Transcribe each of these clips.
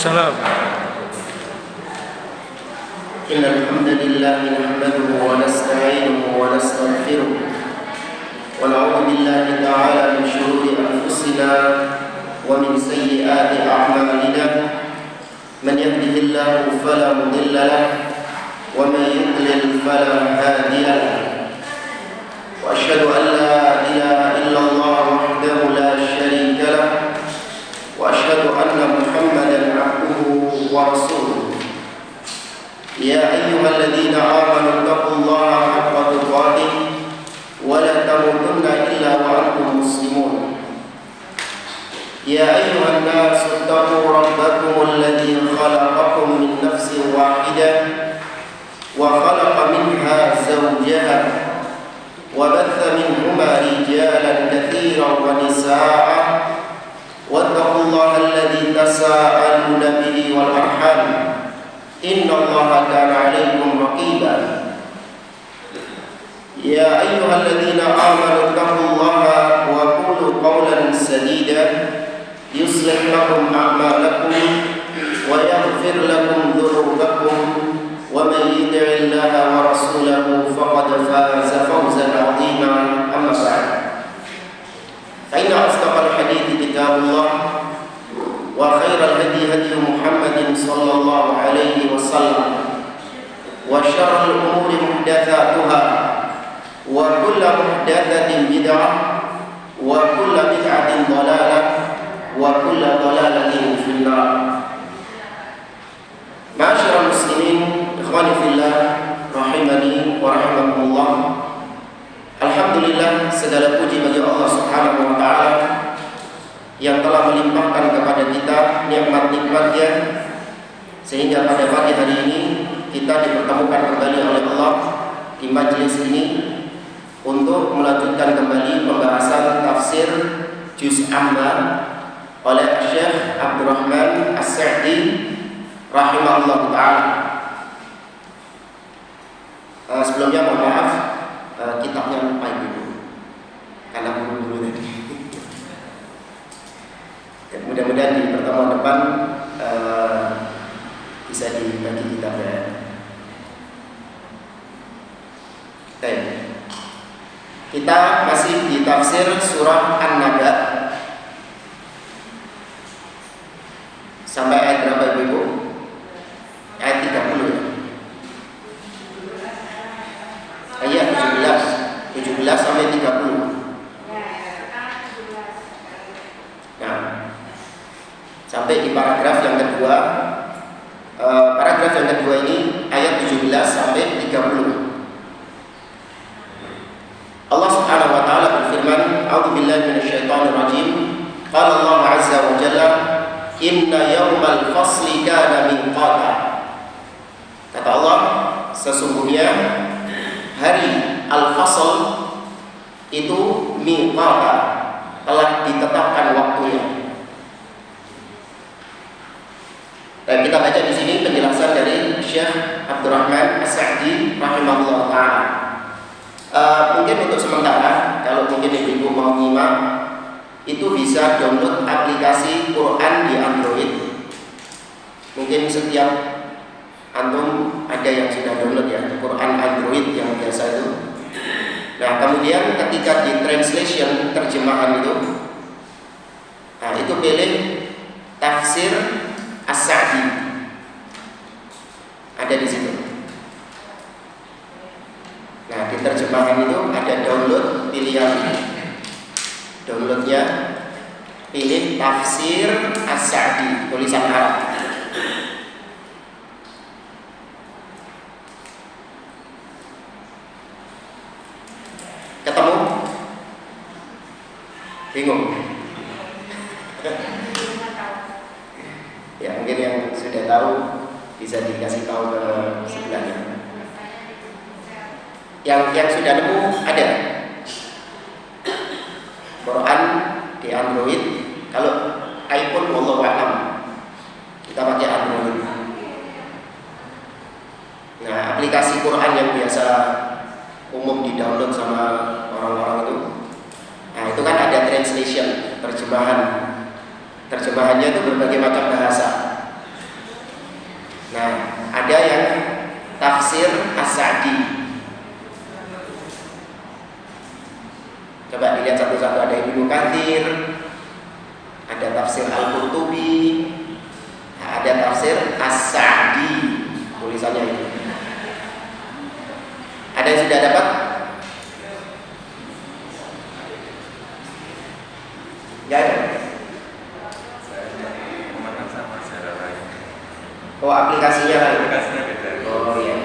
Waalaikumsalam. Innal hamdalillah nahmaduhu wa nasta'inuhu wa nastaghfiruh wa na'udzu billahi ta'ala min shururi anfusina wa min sayyiati a'malina. Man yahdihillahu fala mudilla lahu wa man yudlil fala hadiya lahu. Wa asyhadu an la ilaha illallah wahdahu la syarika lahu wa asyhadu anna Muhammadan 'abduhu wa rasuluh. Ya ayyuhalladzina amanu taqullaha haqqa tuqatih wa la tamutunna illa wa antum muslimun. Ya ayyuhan nasu taqu rabbakumul ladzi khalaqakum min nafsin wahidah wa khalaqa minha zawjaha wa batha minhuma rijalan katsiran wa nisaa'a wattaqullaha alladzi tasaaluna bihi wal arham innallaha kana 'alaykum raqiba. Ya ayyuhalladzina amanu taqullaha wa qulu qawlan sadida yuslih lakum a'malakum wa yaghfir lakum dhunubakum wa man yuti'illaha wa rasulahu faqad faza fawzan 'azima. Amma ba'd. Fa inna asdaqal hadithi kitabullah wa khairal hadi hadi Muhammadin sallallahu alaihi wasallam wa syarrul umuri muhdatsatuha wa kullu muhdatsatin bid'ah wa kullu bid'atin dhalalah wa kullu dhalalatin finnar. Ma'asyiral muslimin, ikhwani fillah, rahimani wa rahimakumullah. Alhamdulillah, segala puji bagi Allah Subhanahu wa taala yang telah melimpahkan kepada kita nikmat-nikmat-Nya sehingga pada pagi hari ini kita dipertemukan kembali oleh Allah di majelis ini untuk melanjutkan kembali pembahasan tafsir Juz Amma oleh Syekh Abdurrahman As-Sa'di rahimahullah ta'ala. Sebelumnya mohon maaf, kitabnya lupa ibu karena buru-buru tadi. Mudah-mudahan di pertemuan depan bisa dibagi kitabnya. Baik. Kita masih di tafsir surah An-Naba. Sampai ayat berapa Ibu? Ayat 30 ya? Ayat 17 sampai 30. Sampai di paragraf yang kedua. Paragraf yang kedua ini ayat 17 sampai 30. Allah Subhanahu wa taala berfirman, "A'udzu billahi minasyaitonir rajim. Qala Allah 'azza wa jalla, inna yaumal fasli kana miqata." Kata Allah, sesungguhnya hari al-fasl itu miqata, telah ditetapkan waktunya. Dan kita baca di sini penjelasan dari Syekh Abdurrahman As-Sa'di rahimahullah ta'ala. Mungkin untuk sementara, kalau mungkin ibu mau nyimak, itu bisa download aplikasi Quran di Android. Mungkin setiap antum ada yang sudah download ya, Quran Android yang biasa itu. Nah, kemudian ketika di translation terjemahan itu, nah itu pilih tafsir As-Sa'di, ada di situ. Nah, di terjemahan itu ada download, pilihan downloadnya, pilih tafsir As-Sa'di tulisan Arab. Ketemu? Bingung? Ya, mungkin yang sudah tahu bisa dikasih tahu ke sebelahnya. Yang sudah nemu ada Quran di Android. Kalau iPhone wallahu a'lam, kita pakai Android. Nah, aplikasi Quran yang biasa umum di-download sama orang-orang itu, nah itu kan ada translation, terjemahan. Terjemahannya itu berbagai macam bahasa. As-Sa'di. Coba dilihat satu-satu, ada Ibnu Katsir, ada tafsir Al-Qurtubi, ada tafsir As-Sa'di, tulisannya itu. Ada yang sudah dapat? Enggak ada. Oh, aplikasinya lain. Aplikasinya beda. Oh iya.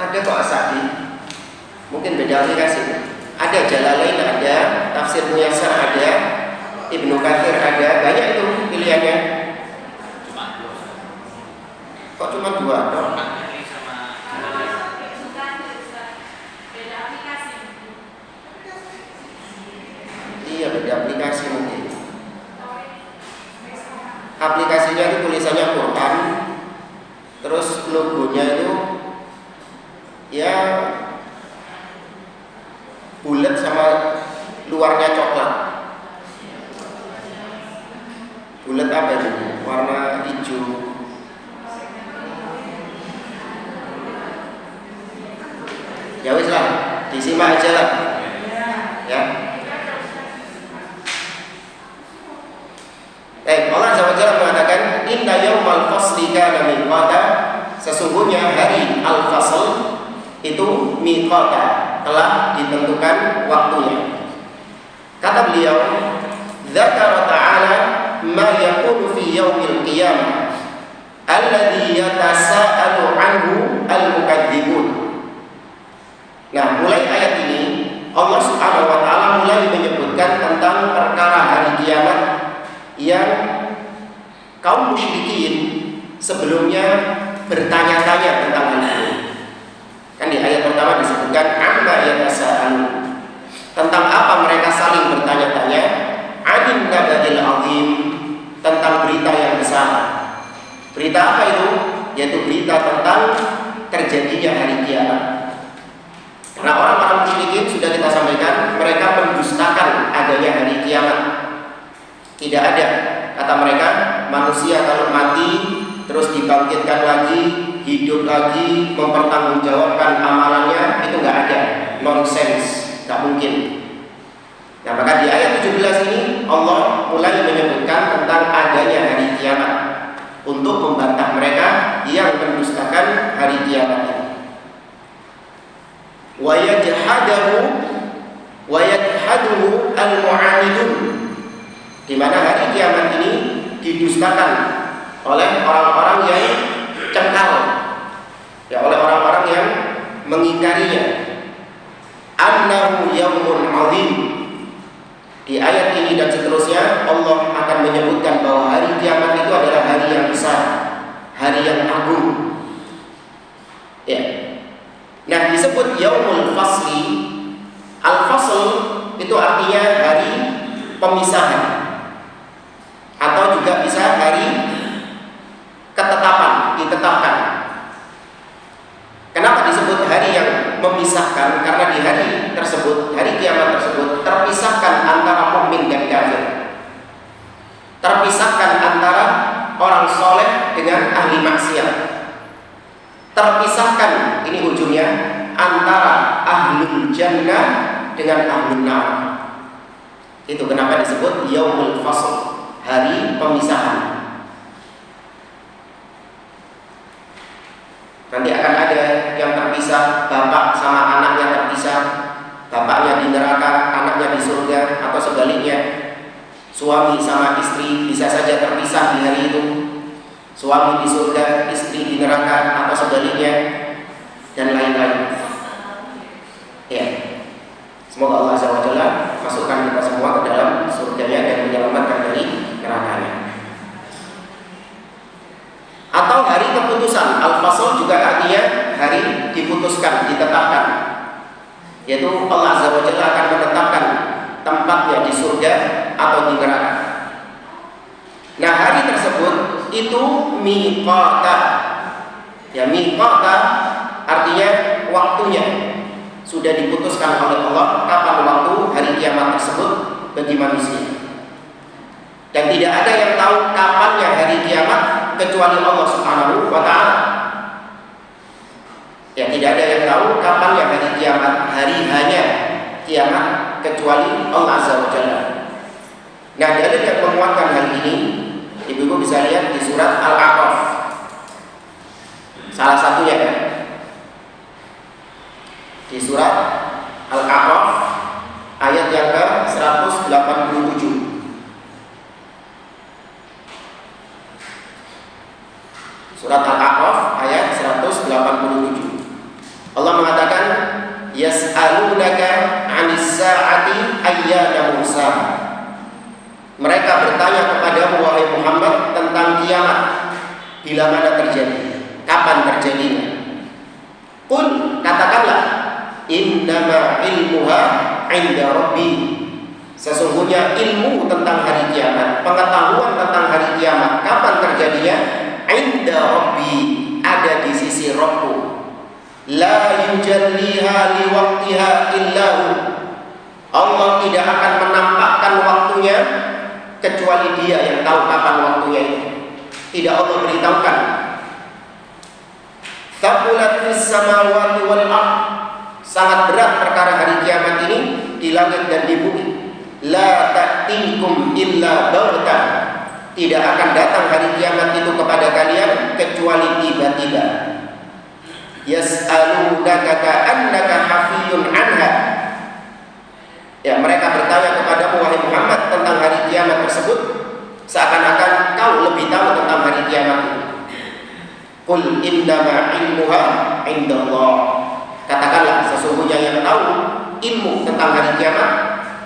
Ada kok As-Sa'di. Mungkin beda aplikasi. Ada Jalalain, ada Tafsir Muyassar, ada Ibnu Katsir, ada banyak itu pilihannya. Kok cuma 2 dong? Iya, beda aplikasi mungkin. Aplikasinya itu tulisannya Quran, terus logonya itu ya bulat sama luarnya coklat. Bulat apa itu? Warna hijau. Ya wis lah, disimak aja lah. Ya. Allah Azza wa Jalla mengatakan inna yaumal fasli kana miqata, sesungguhnya hari al-fasl itu miqata, telah ditentukan waktunya. Kata beliau, dzakara ta'ala ma yakunu fi yaumil qiyamah alladhi yatasaalu anhu al-mukadzibun. Nah, mulai ayat ini Allah Subhanahu wa taala mulai menyebutkan tentang perkara hari kiamat yang kaum musyrikin sebelumnya bertanya-tanya tentang hal itu. Kan di ayat pertama disebutkan amma yatasaalu, tentang apa mereka saling bertanya-tanya, anin naba'il azim, tentang berita yang besar. Berita apa itu? Yaitu berita tentang terjadinya hari kiamat. Karena orang-orang musyrikin sudah kita sampaikan, mereka mendustakan adanya hari kiamat. Tidak ada, kata mereka, manusia kalau mati terus dibangkitkan lagi, hidup lagi, mempertanggungjawabkan amalannya, itu nggak ada, nonsense, nggak mungkin. Nah, maka di ayat 17 ini Allah mulai menyebutkan tentang adanya hari kiamat untuk membantah mereka yang mendustakan hari kiamat ini. Wa yajhaduhu al-mu'anidun, di mana hari kiamat ini didustakan oleh orang-orang yang cengkal, ya, oleh orang-orang yang mengingkarinya. Annahu yaumun 'azim. Di ayat ini dan seterusnya Allah akan menyebutkan bahwa hari kiamat itu adalah hari yang besar, hari yang agung. Ya. Nah, disebut yaumul fasli. Al-fasl itu artinya hari pemisahan, atau juga bisa hari ketetapan, ditetapkan. Kenapa disebut hari yang memisahkan? Karena di hari tersebut, hari kiamat tersebut, terpisahkan antara mukmin dan kafir, terpisahkan antara orang soleh dengan ahli maksiat, terpisahkan, ini ujungnya, antara ahlul jannah dengan ahlul nar. Itu kenapa disebut yaumul fasl, hari pemisahan. Nanti akan ada yang terpisah, bapak sama anaknya terpisah, bapaknya di neraka, anaknya di surga, atau sebaliknya, suami sama istri bisa saja terpisah di hari itu, suami di surga, istri di neraka, atau sebaliknya, dan lain-lain. Ya, semoga Allah Azza wa Jalla masukkan kita semua ke dalam surganya dan menyelamatkan dari nerakanya. Atau hari keputusan, al-fasl juga artinya hari diputuskan, ditetapkan, yaitu Allah Azza wa Jalla akan menetapkan tempatnya di surga atau di neraka. Nah, hari tersebut itu miqata. Ya, miqata artinya waktunya, sudah diputuskan oleh Allah kapan waktu hari kiamat tersebut bagi manusia. Dan tidak ada yang tahu kapannya hari kiamat kecuali Allah Subhanahu wa ta'ala. Ya, tidak ada yang tahu kapannya hari kiamat, hari hanya kiamat kecuali Allah Azza wa Jalla. Nah, dalil yang menguatkan hal ini ibu-ibu bisa lihat di surat Al-A'raf. Salah satunya kan di surat Al-A'raf ayat yang ke-187. Surat Al-A'raf ayat 187. Allah mengatakan yas'alunaka 'anis sa'ati ayyana mursaha. Mereka bertanya kepadamu wahai Muhammad tentang kiamat, bila mana terjadi, kapan terjadinya. Qul, katakanlah, innama ilmuha 'inda rabbi. Sesungguhnya ilmu tentang hari kiamat, pengetahuan tentang hari kiamat, kapan terjadinya, 'inda rabbi, ada di sisi Rabbku. La yujalliha liwaqtiha illahu. Allah tidak akan menampakkan waktunya kecuali Dia yang tahu kapan waktunya itu. Tidak Allah beritahukan. Thaqulat fis samawati wal ardh. Sangat berat perkara hari kiamat ini di langit dan di bumi. La ta'tikum illa baghtah. Tidak akan datang hari kiamat itu kepada kalian kecuali tiba-tiba. Yas'alunaka ka'annaka hafiyun anha. Ya, mereka bertanya kepadamu wahai Muhammad tentang hari kiamat tersebut seakan-akan kau lebih tahu tentang hari kiamat itu. Qul innama ilmuha 'indallah. Katakanlah, sesungguhnya yang tahu ilmu tentang hari kiamat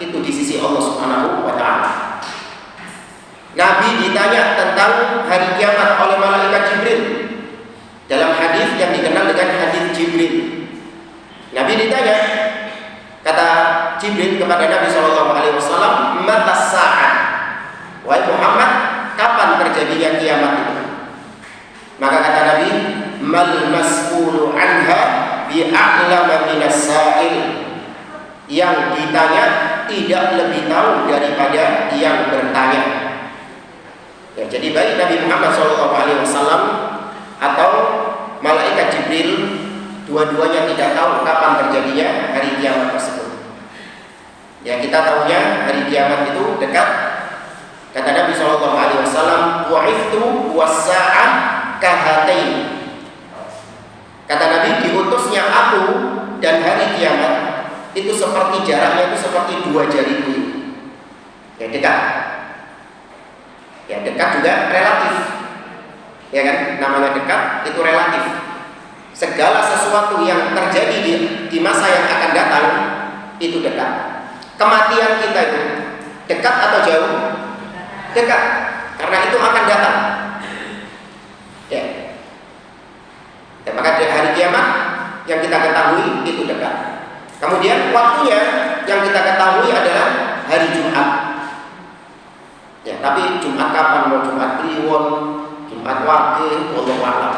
itu di sisi Allah Subhanahu wa ta'ala. Nabi ditanya tentang hari kiamat oleh malaikat Jibril dalam hadis yang dikenal dengan hadis Jibril. Nabi ditanya, kata Jibril kepada Nabi SAW, mata sa'ah, wahai Muhammad, kapan terjadinya kiamat itu? Maka kata Nabi, mal mas'ulu anha bi'a'lama minas sa'il. Yang ditanya tidak lebih tahu daripada yang bertanya. Ya, jadi baik Nabi Muhammad SAW atau malaikat Jibril, dua-duanya tidak tahu kapan terjadinya hari kiamat tersebut. Ya, kita tahunya hari kiamat itu dekat. Kata Nabi SAW, wa'iftu was-sa'ah kahatain. Kata Nabi, diutusnya aku dan hari kiamat itu seperti jaraknya itu seperti dua jariku. Ya, dekat. Ya, dekat juga relatif. Ya kan, namanya dekat itu relatif. Segala sesuatu yang terjadi di masa yang akan datang itu dekat. Kematian kita itu dekat atau jauh? Dekat, karena itu akan datang. Ya. Dan maka hari kiamat yang kita ketahui itu dekat. Kemudian waktunya yang kita ketahui adalah hari Jumat. Ya, tapi Jumat kapan? Mau Jumat Kliwon, Jumat Wage, wallahu a'lam.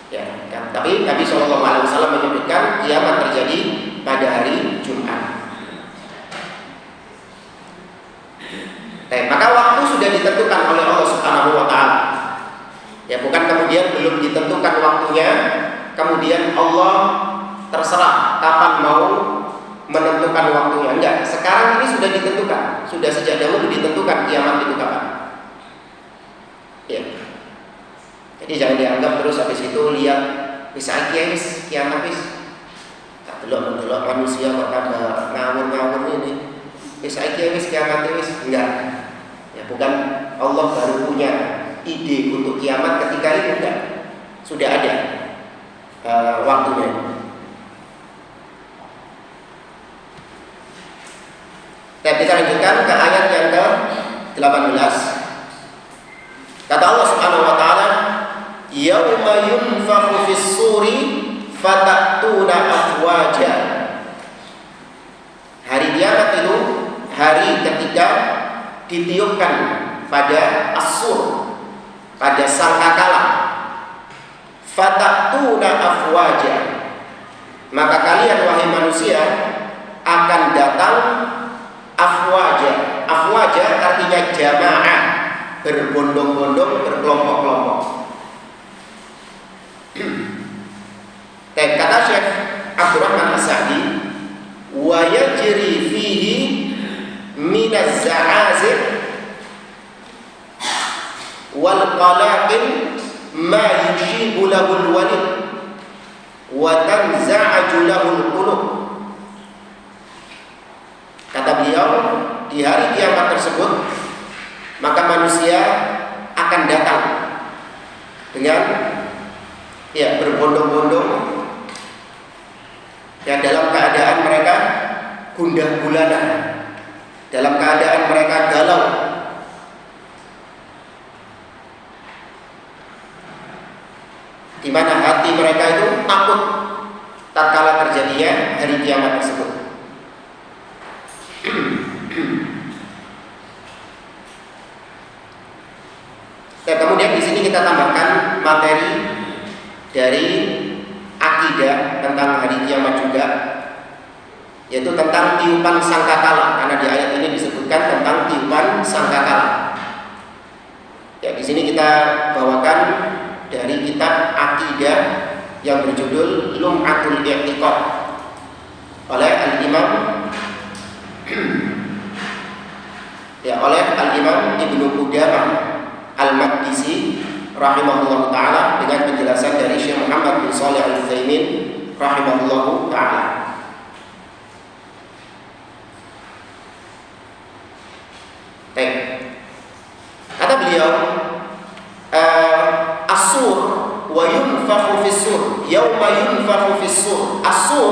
Ya, kan? Tapi Nabi SAW menyebutkan kiamat terjadi pada hari Jumat. Maka waktu sudah ditentukan oleh Allah Subhanahu wa ta'ala. Ya, bukan kemudian belum ditentukan waktunya, kemudian Allah terserah kapan mau menentukan waktunya. Enggak, sekarang ini sudah ditentukan, sudah sejak dahulu ditentukan kiamat itu kapan. Ya. Jadi jangan dianggap terus habis itu lihat bisa wis kiamat wis. Tak delok manusia kok tambah ngawur-ngawur ini. Bisa wis kiamat wis. Enggak. Ya, bukan Allah baru punya ide untuk kiamat ketika itu, enggak. Sudah ada waktunya. Dan kita lanjutkan ke ayat yang ke-18. Kata Allah Subhanahu wa ta'ala, yauma yunfakhu fis-suri fatatuna afwaja. Hari kiamat itu hari ketika ditiupkan pada as-sur, pada sangkakala. Fatatuna afwaja. Maka kalian wahai manusia manusia akan datang afwaja. Afwaja artinya jamaah, berbondong-bondong, berkelompok-kelompok. Kata Syekh Abdurrahman As-Sa'di, wa yajri fihi minaz za'azib wal qalaqin ma yushibu lahul walid wa tanza'aju lahul qulub. Kata beliau, di hari kiamat tersebut maka manusia akan datang dengan berbondong-bondong, dalam keadaan mereka gundah gulana, dalam keadaan mereka galau, di mana hati mereka itu takut tatkala terjadinya hari kiamat tersebut. Dan kemudian di sini kita tambahkan materi dari akidah tentang hari kiamat juga, yaitu tentang tiupan sangkakala, karena di ayat ini disebutkan tentang tiupan sangkakala. Ya, di sini kita bawakan dari kitab akidah yang berjudul Lum'atul I'tiqad oleh Al-Imam oleh Al-Imam Ibnu Qudamah Al-Maqdisi rahimahullah ta'ala, dengan penjelasan dari Syekh Muhammad bin Shalih Al-Utsaimin rahimahullah ta'ala. Kata beliau, as-sur wa yunfakhu fis-sur yauma yunfakhu fis-sur. As-sur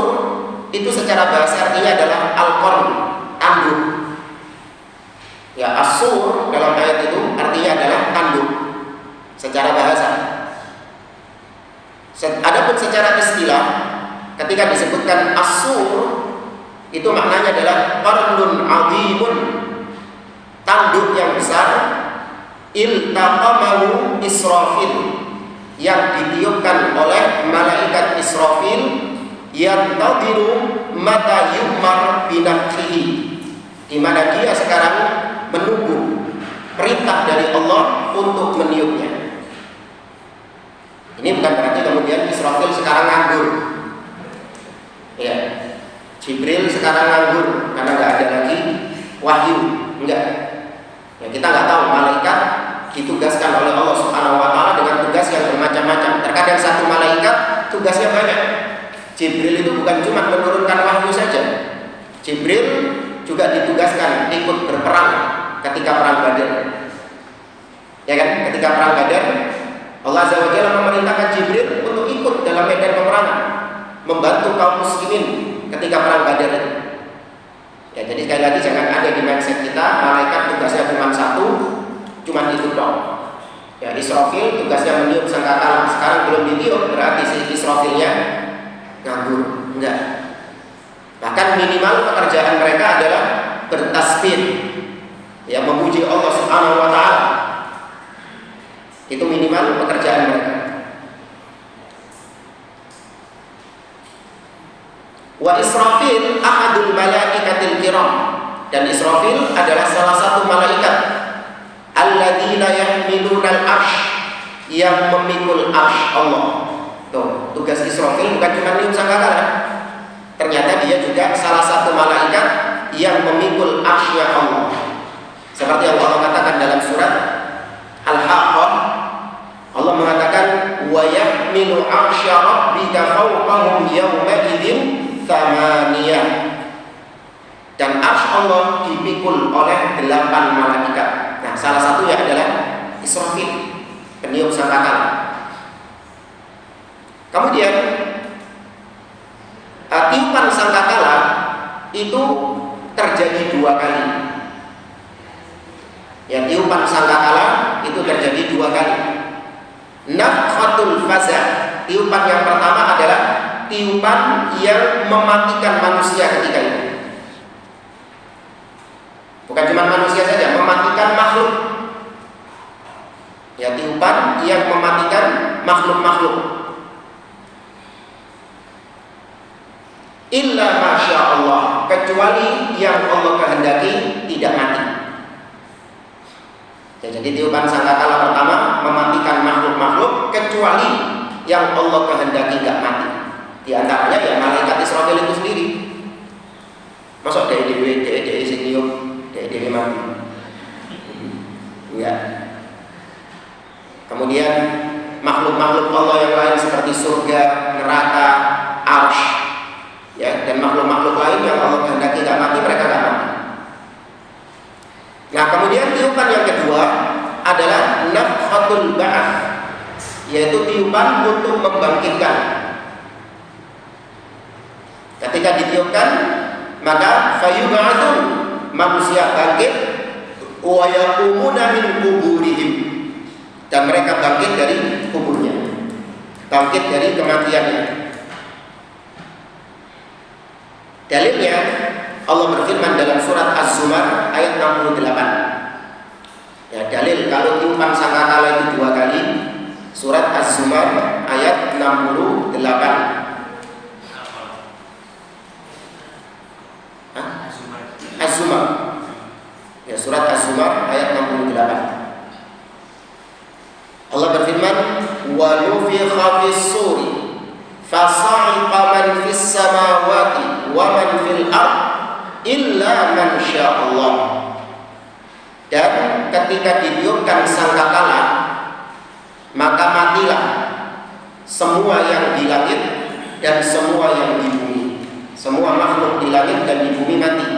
itu secara bahasa artinya adalah al-qarn, tanduk. Ya, as-sur dalam ayat itu artinya adalah tanduk secara bahasa. Adapun secara istilah, ketika disebutkan as-sur itu maknanya adalah qarnun 'azimun, tanduk yang besar, iltaqamahu Israfil, yang ditiupkan oleh malaikat Israfil, yang tadiru mata yumar binafsihi, di mana dia sekarang menunggu perintah dari Allah untuk meniupnya. Ini bukan berarti kemudian Israfil sekarang nganggur. Ya, Jibril sekarang nganggur karena nggak ada lagi wahyu. Enggak. Ya, kita nggak tahu, malaikat ditugaskan oleh Allah Subhanahu wa ta'ala dengan tugas yang bermacam-macam. Terkadang satu malaikat tugasnya banyak. Jibril itu bukan cuma menurunkan wahyu saja. Jibril juga ditugaskan ikut berperang ketika perang Badar. Ya kan? Ketika perang Badar, Allah Azza wa Jalla memerintahkan Jibril untuk ikut dalam medan peperangan, membantu kaum muslimin ketika perang Badar. Ya, jadi sekali lagi jangan ada di mindset kita malaikat tugasnya cuma satu, cuma itu dong. Ya, Israfil tugasnya meniup sangkakala, sekarang belum ditiup berarti si Israfilnya nganggur. Enggak. Bahkan minimal pekerjaan mereka adalah bertasbih, ya, memuji Allah Subhanahu wa ta'ala. Itu minimal pekerjaan mereka. Wa Israfil ahadul malaikatil kiram, dan Israfil adalah salah satu malaikat alladzina yahmiluna al-'arsy, yang memikul 'arsy Allah. Tuh, tugas Israfil bukan cuma niup sangkakala. Ternyata dia juga salah satu malaikat yang memikul 'arsy Allah. Seperti yang Allah katakan dalam surat Al-Haqqah, Allah mengatakan wa yahmilu 'arsya rabbika fawqahum yawma idzin thamaniyah, dan 'arsy Allah dipikul oleh 8 malaikat. Nah, salah satunya adalah Israfil, peniup sangkakala. Kemudian tiupan sangkakala itu terjadi 2 kali. Ya, tiupan sangkakala itu terjadi 2 kali. Nafkhatul faza', tiupan yang pertama adalah tiupan yang mematikan manusia ketika itu. Bukan cuma manusia saja, mematikan makhluk. Ya, tiupan yang mematikan makhluk-makhluk. Illa kecuali yang Allah kehendaki tidak mati. Ya, jadi tiupan sangkakala pertama mematikan makhluk-makhluk kecuali yang Allah kehendaki tidak mati. Di antaranya ya malaikat Israfil itu sendiri. Masuk dewe sing niup, dewe mati. Ya. Kemudian makhluk-makhluk Allah yang lain seperti surga, neraka, arsy, ya, dan makhluk-makhluk lain yang Allah kehendaki tidak mati, mereka tidak mati. Nah, kemudian tiupan yang kedua adalah nafhatul ba'ats, yaitu tiupan untuk membangkitkan. Ketika ditiupkan, maka fayub'atsun, manusia bangkit, wa yaqumuna min kuburihim, dan mereka bangkit dari kuburnya, bangkit dari kematiannya. Dalilnya Allah berfirman dalam surat Az-Zumar ayat 68. Ya, dalil kalau tiupan sangkakala itu 2 kali, surat Az-Zumar ayat 68. Az-Zumar. Ya, surat Az-Zumar ayat 68. Allah berfirman, wa nufikha fis-suri fasa'iqa man fis samawati wa man fil ard illa man sya'allah. Dan ketika ditiupkan sangkakala, maka matilah semua yang di langit dan semua yang di bumi. Semua makhluk di langit dan di bumi mati,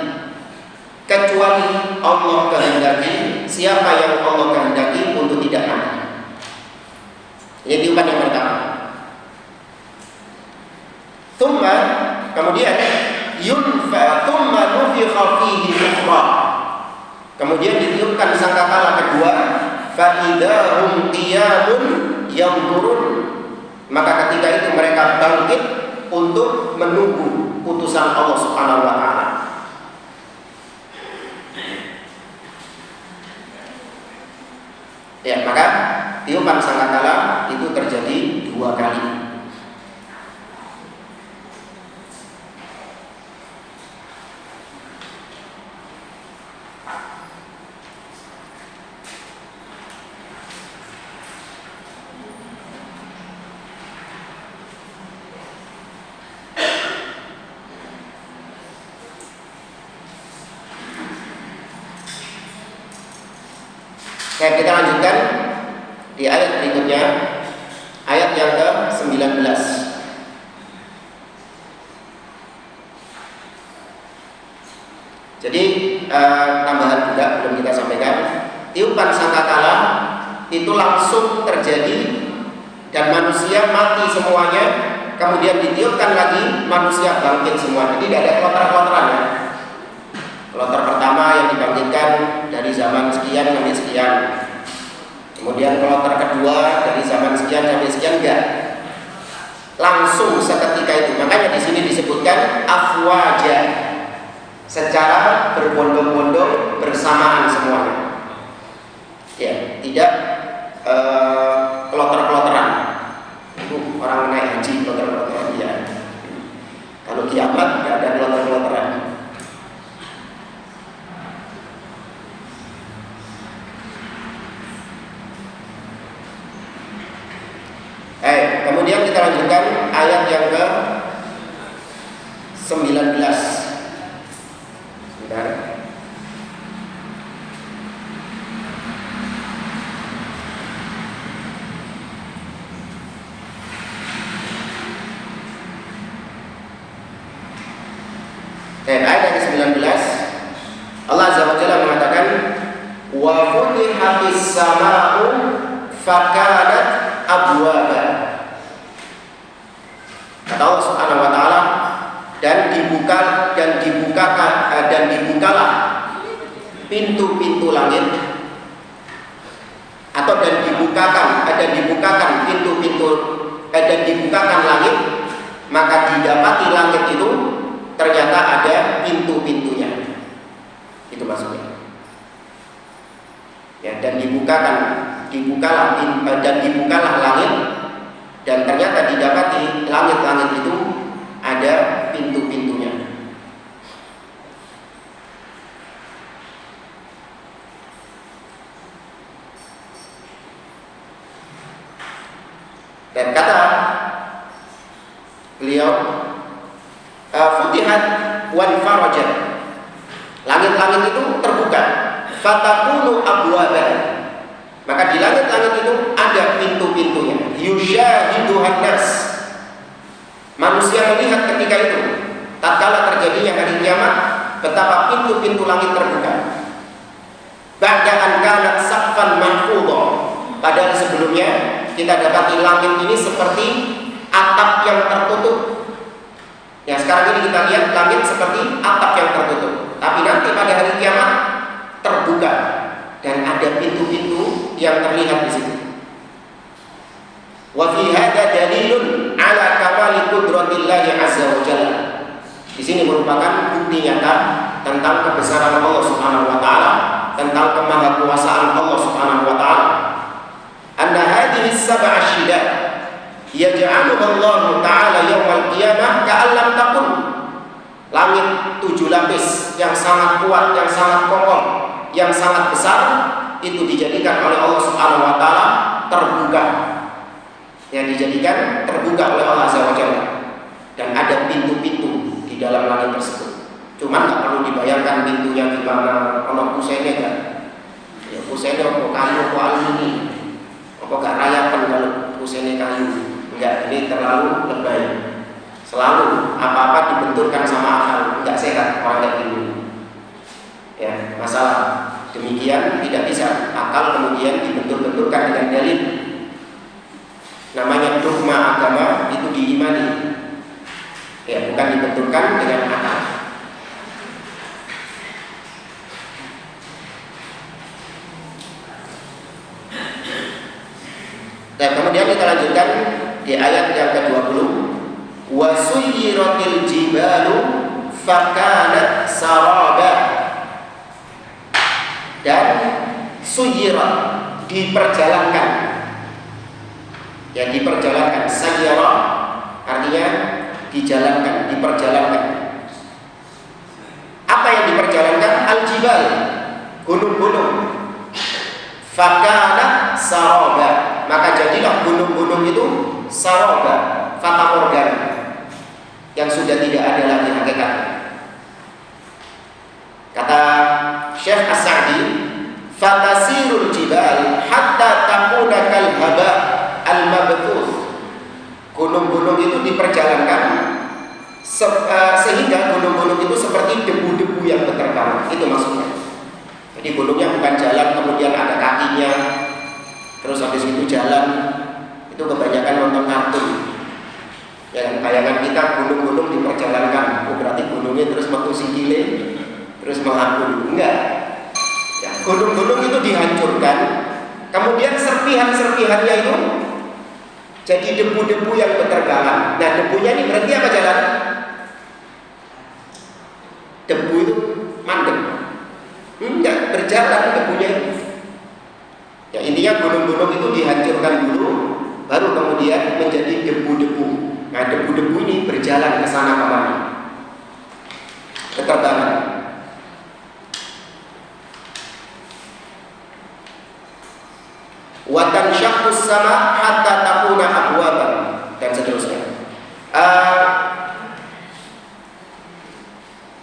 kecuali Allah kehendaki. Siapa yang Allah kehendaki untuk tidak mati. Ini tiupan yang pertama. Tsumma, kemudian yunfa tsumma nufikha fihi ukhra. Kemudian ditiupkan sangkakala kedua, fa idahum qiyamun yanzurun. Maka ketika itu mereka bangkit untuk menunggu putusan Allah Subhanahu wa taala. Ya, maka tiupan sangkakala itu terjadi 2 kali. Oke, kita lanjutkan di ayat berikutnya, ayat yang ke-19. Jadi tambahan juga belum kita sampaikan, tiupan sangkakala itu langsung terjadi dan manusia mati semuanya, kemudian ditiupkan lagi, manusia bangkit semua. Jadi tidak ada kloter-kloteran ya. Kloter pertama yang dibangkitkan dari zaman sekian sampai sekian, kemudian kloter kedua dari zaman sekian sampai sekian, enggak, langsung seketika itu. Makanya di sini disebutkan afwaja, secara berbondong-bondong bersamaan semuanya. Ya, tidak kloter-kloteran. Itu orang naik haji kloter-kloteran ya. Kalau kiamat tidak ada kloter-kloteran. Kemudian kita lanjutkan ayat yang ke-19. Sebentar. Ayat yang ke-19, Allah Azza wa Jalla mengatakan, wa futihatis sama'u fakanat abwaba. Kata Allah Subhanahu wa taala, dan dibukalah pintu-pintu langit, atau dan dibukakan langit, maka didapati langit itu ternyata ada pintu-pintunya. Itu maksudnya. Ya, dan dibukalah langit, dan ternyata didapati langit-langit itu ada pintu-pintunya. Dan kata beliau, futihat wan farajat, langit-langit itu terbuka, fatakunu abwaban, maka di langit-langit itu ada pintu-pintunya, yusyahiduhan nas, manusia melihat ketika itu, tatkala terjadinya hari kiamat, betapa pintu-pintu langit terbuka. Ba'da an kanat saqfan mahfudha, padahal sebelumnya kita dapati langit ini seperti atap yang tertutup. Ya, sekarang ini kita lihat langit seperti atap yang tertutup, tapi nanti pada hari kiamat terbuka dan ada pintu-pintu yang terlihat di situ. Wa fi hadza dalilun ala kamali qudratillahi azza wa jalla. Di sini merupakan bukti nyata tentang kebesaran Allah Subhanahu wa taala, tentang kemahakuasaan Allah Subhanahu wa taala. Anna hadhihi as-sab'a ashidat yaj'aluha Allah taala yaumil qiyamah ka'an lam takun. Langit 7 lapis yang sangat kuat, yang sangat kokoh, yang sangat besar, itu dijadikan oleh Allah Subhanahu wa taala terbuka. Yang dijadikan terbuka oleh Allah Azza wa Jalla, dan ada pintu-pintu di dalam langit tersebut. Cuma nggak perlu dibayangkan pintunya gimana, ono pusene kan? Ya pusene apa kayu apa aluminium, apa gak rayapan kalau pusene kayu? Enggak, ini terlalu lebay. Selalu apa-apa dibenturkan sama akal, enggak sehat orang kayak gini. Ya, masalah demikian tidak bisa akal kemudian dibentur-benturkan dengan dalil. Namanya dogma agama itu diimani, ya, bukan dibenturkan dengan akal. Dan kemudian kita lanjutkan di ayat yang ke-20, wa suyyiratil jibalu fakanat saraba, dan suyyirat diperjalankan. Ya, diperjalankan. Sayyara artinya dijalankan, diperjalankan. Apa yang diperjalankan? Al-jibal, gunung-gunung. Fakanat saraba, maka jadilah gunung-gunung itu saraba, fata morgana, yang sudah tidak ada lagi hakikatnya. Kata Syekh As-Sa'di, fatasirul jibal hatta takuna kal haba al-mabthuth. Gunung-gunung itu diperjalankan sehingga gunung-gunung itu seperti debu-debu yang berterbangan. Itu maksudnya. Jadi gunungnya bukan jalan kemudian ada kakinya, terus habis itu jalan. Itu kebanyakan nonton kartun. Ya, bayangan kita gunung-gunung diperjalankan, berarti gunungnya terus metu sikile, terus melambung. Enggak. Ya, gunung-gunung itu dihancurkan, kemudian serpihan-serpihannya itu jadi debu-debu yang berterbangan. Nah, debunya ini berarti apa jalan? Debu itu mandek. Enggak berjalan debunya itu. Ya, intinya gunung-gunung itu dihancurkan dulu, baru kemudian menjadi debu-debu. Nah, debu-debu ini berjalan ke sana kemari, berterbangan. Wa tanshaqqus sama hatta takuna abwaban, dan seterusnya.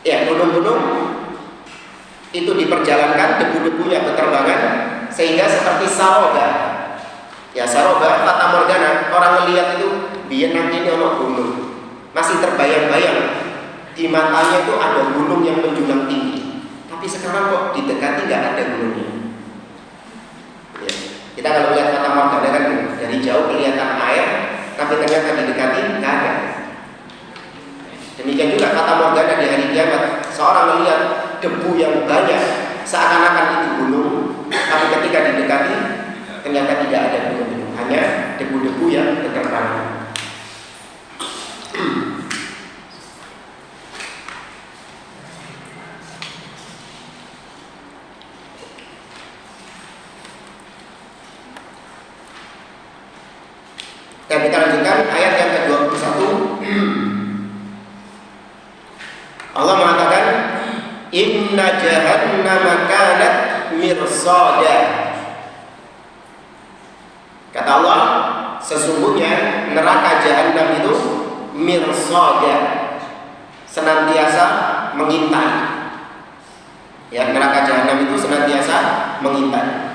Ya, gunung-gunung itu diperjalankan, debu-debunya berterbangan sehingga seperti saroba. Ya, saroba fata morgana, orang melihat itu biar nanti ini ono gunung, masih terbayang-bayang di matanya itu ada gunung yang menjulang tinggi, tapi sekarang kok didekati nggak ada gunungnya. Ya, kita kalau melihat fata morgana kan dari jauh kelihatan air, tapi ternyata didekati nggak ada. Demikian juga fata morgana di hari kiamat, seorang melihat debu yang banyak seakan-akan itu gunung, tapi ketika didekati ternyata tidak ada gunung, hanya debu-debu yang berterbangan. Dan kita lanjutkan ayat yang ke-21. Allah mengatakan, inna jahannama kanat mirsada. Kata Allah, sesungguhnya neraka jahanam itu mirsada, senantiasa mengintai. Ya, neraka jahanam itu senantiasa mengintai.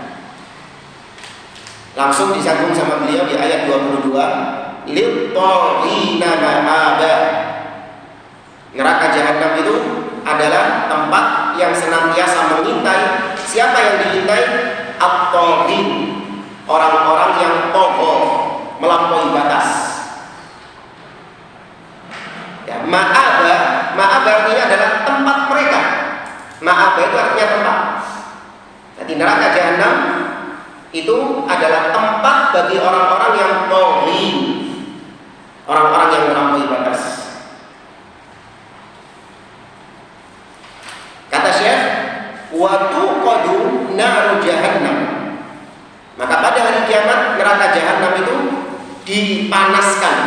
Langsung disambung sama beliau di ayat 22, lit-taghina ma'aba. Neraka jahanam itu adalah tempat yang senantiasa mengintai. Siapa yang diintai? At-taghin, orang-orang yang tagha, melampaui batas. Ya, ma'aba artinya adalah tempat mereka. Ma'aba itu artinya tempat. Jadi neraka jahanam itu adalah tempat bagi orang-orang yang taghin, orang-orang yang melampaui batas. Kata Syekh, wa tuqadu naru jahannam. Maka pada hari kiamat neraka jahanam itu dipanaskan.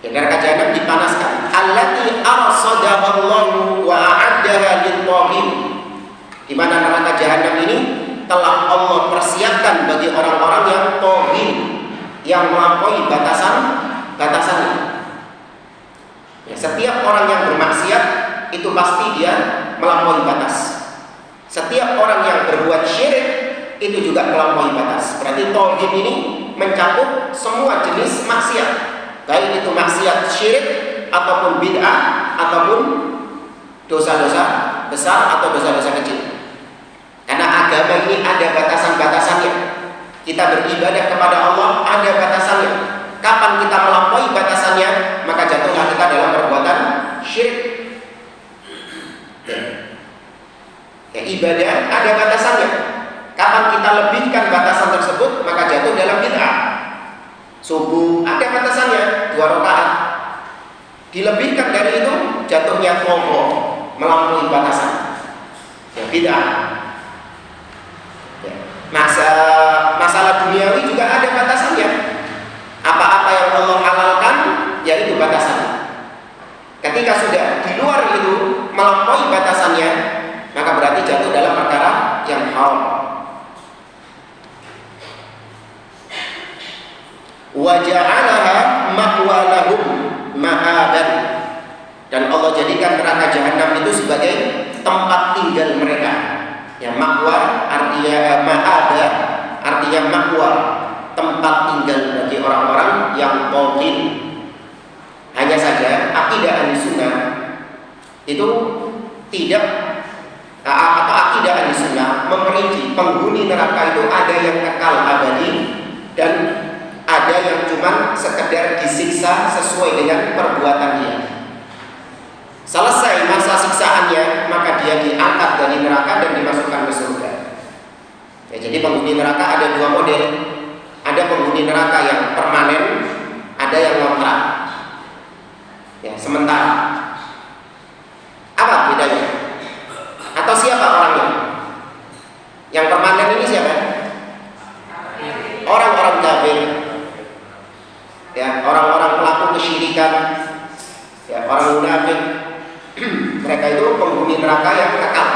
Ya, neraka jahanam dipanaskan. Allati arsadaha Allahu wa a'addaha lit-taghin. Di mana neraka jahanam ini telah Allah persiapkan bagi orang-orang yang taghin, yang melampaui batasannya. Ya, setiap orang yang bermaksiat itu pasti dia melampaui batas. Setiap orang yang berbuat syirik itu juga melampaui batas. Berarti taghin ini mencakup semua jenis maksiat, baik itu maksiat syirik ataupun bid'ah ataupun dosa-dosa besar atau dosa-dosa kecil. Karena agama ini ada batasan-batasannya. Kita beribadah kepada Allah ada batasannya. Kapan kita melampaui batasannya, maka jatuhlah kita dalam perbuatan syirik. Ya, ibadah ada batasannya. Kapan kita lebihkan batasan tersebut, maka jatuh dalam bid'ah. Subuh ada batasannya, 2 rakaat. Dilebihkan dari itu, jatuhnya tagha, melampaui batasan. Ya, bid'ah. Ya. Masalah duniawi juga ada batasannya. Apa-apa yang Allah halalkan, ya itu batasannya. Ketika sudah di luar itu melampaui batasannya, maka berarti jatuh dalam perkara yang haram. Wa ja'alaha ma'walahum ma'aban. Dan Allah jadikan neraka jahanam itu sebagai tempat tinggal mereka. Ya, ma'wa artinya ma'aba, artinya ma'wa, tempat tinggal bagi orang-orang yang taghin. Hanya saja akidah Ahlussunnah itu tidak atau akidah Ahlussunnah memperinci penghuni neraka itu ada yang kekal abadi dan ada yang cuma sekedar disiksa sesuai dengan perbuatan dia. Selesai masa siksaannya, maka dia diangkat dari neraka dan dimasukkan ke surga. Ya, jadi penghuni neraka ada 2 model. Ada penghuni neraka yang permanen, ada yang ngontrak. Ya, sementara. Apa bedanya? Atau siapa orangnya? Yang permanen ini siapa? Orang-orang kafir. Ya, orang-orang pelaku kesyirikan. Ya, orang munafik. Mereka itu penghuni neraka yang kekal.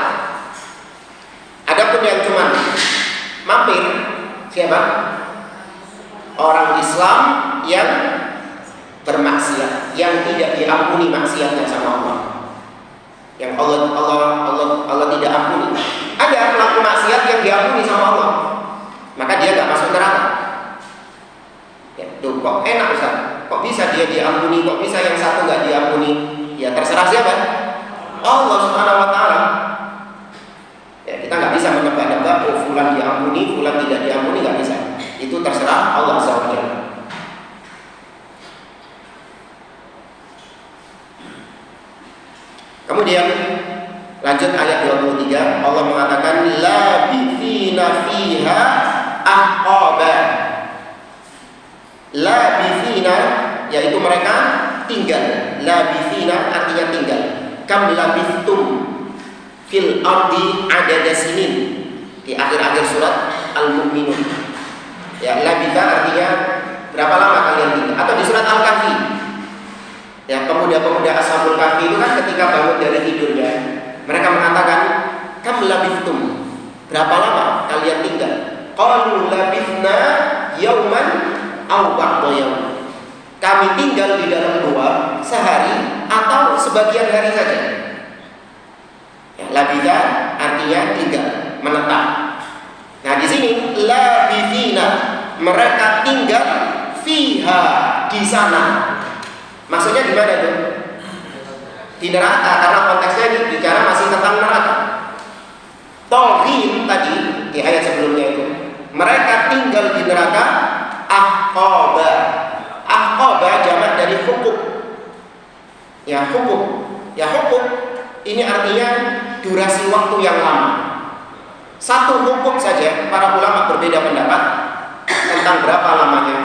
Adapun yang cuma mampir, siapa? Orang Islam yang bermaksiat, yang tidak diampuni maksiatnya sama Allah, yang Allah tidak ampuni. Ada pelaku maksiat yang diampuni sama Allah, maka dia nggak masuk neraka. Ya, tuh, kok enak Ustaz? Kok bisa dia diampuni? Kok bisa yang satu nggak diampuni? Ya terserah siapa? Allah Subhanahu Wa Taala. Ya, kita nggak bisa menebak-nebak, oh fulan diampuni, fulan tidak diampuni, nggak bisa. Itu terserah Allah Subhanahu Wa Taala. Kemudian lanjut ayat 23, Allah mengatakan labithina fiha ahqaba. Labithina yaitu mereka tinggal. Labithina artinya tinggal. Kam labithtum fil ardi adada sinin. Di akhir-akhir surat Al-Mu'minun. Ya, labitha artinya berapa lama kalian tinggal. Atau di surat Al-Kahfi. Ya, pemuda-pemuda Ashabul Kahfi itu kan ketika bangun dari tidurnya, mereka mengatakan, kam labithtum, berapa lama kalian tinggal? Qalu labithna yauman aw ba'da yaum. Kami tinggal di dalam gua sehari atau sebagian hari saja. Ya, labitha artinya tinggal, menetap. Nah, di sini labithina, mereka tinggal fiha, di sana. Maksudnya di mana itu? Di neraka, karena konteksnya ini bicara masih tentang neraka. Tauhid tadi di ayat sebelumnya itu, mereka tinggal di neraka ahqaba. Ahqaba jamak dari hukum. Ya, hukum. Ya, hukum ini artinya durasi waktu yang lama. Satu hukum saja, para ulama berbeda pendapat tentang berapa lamanya.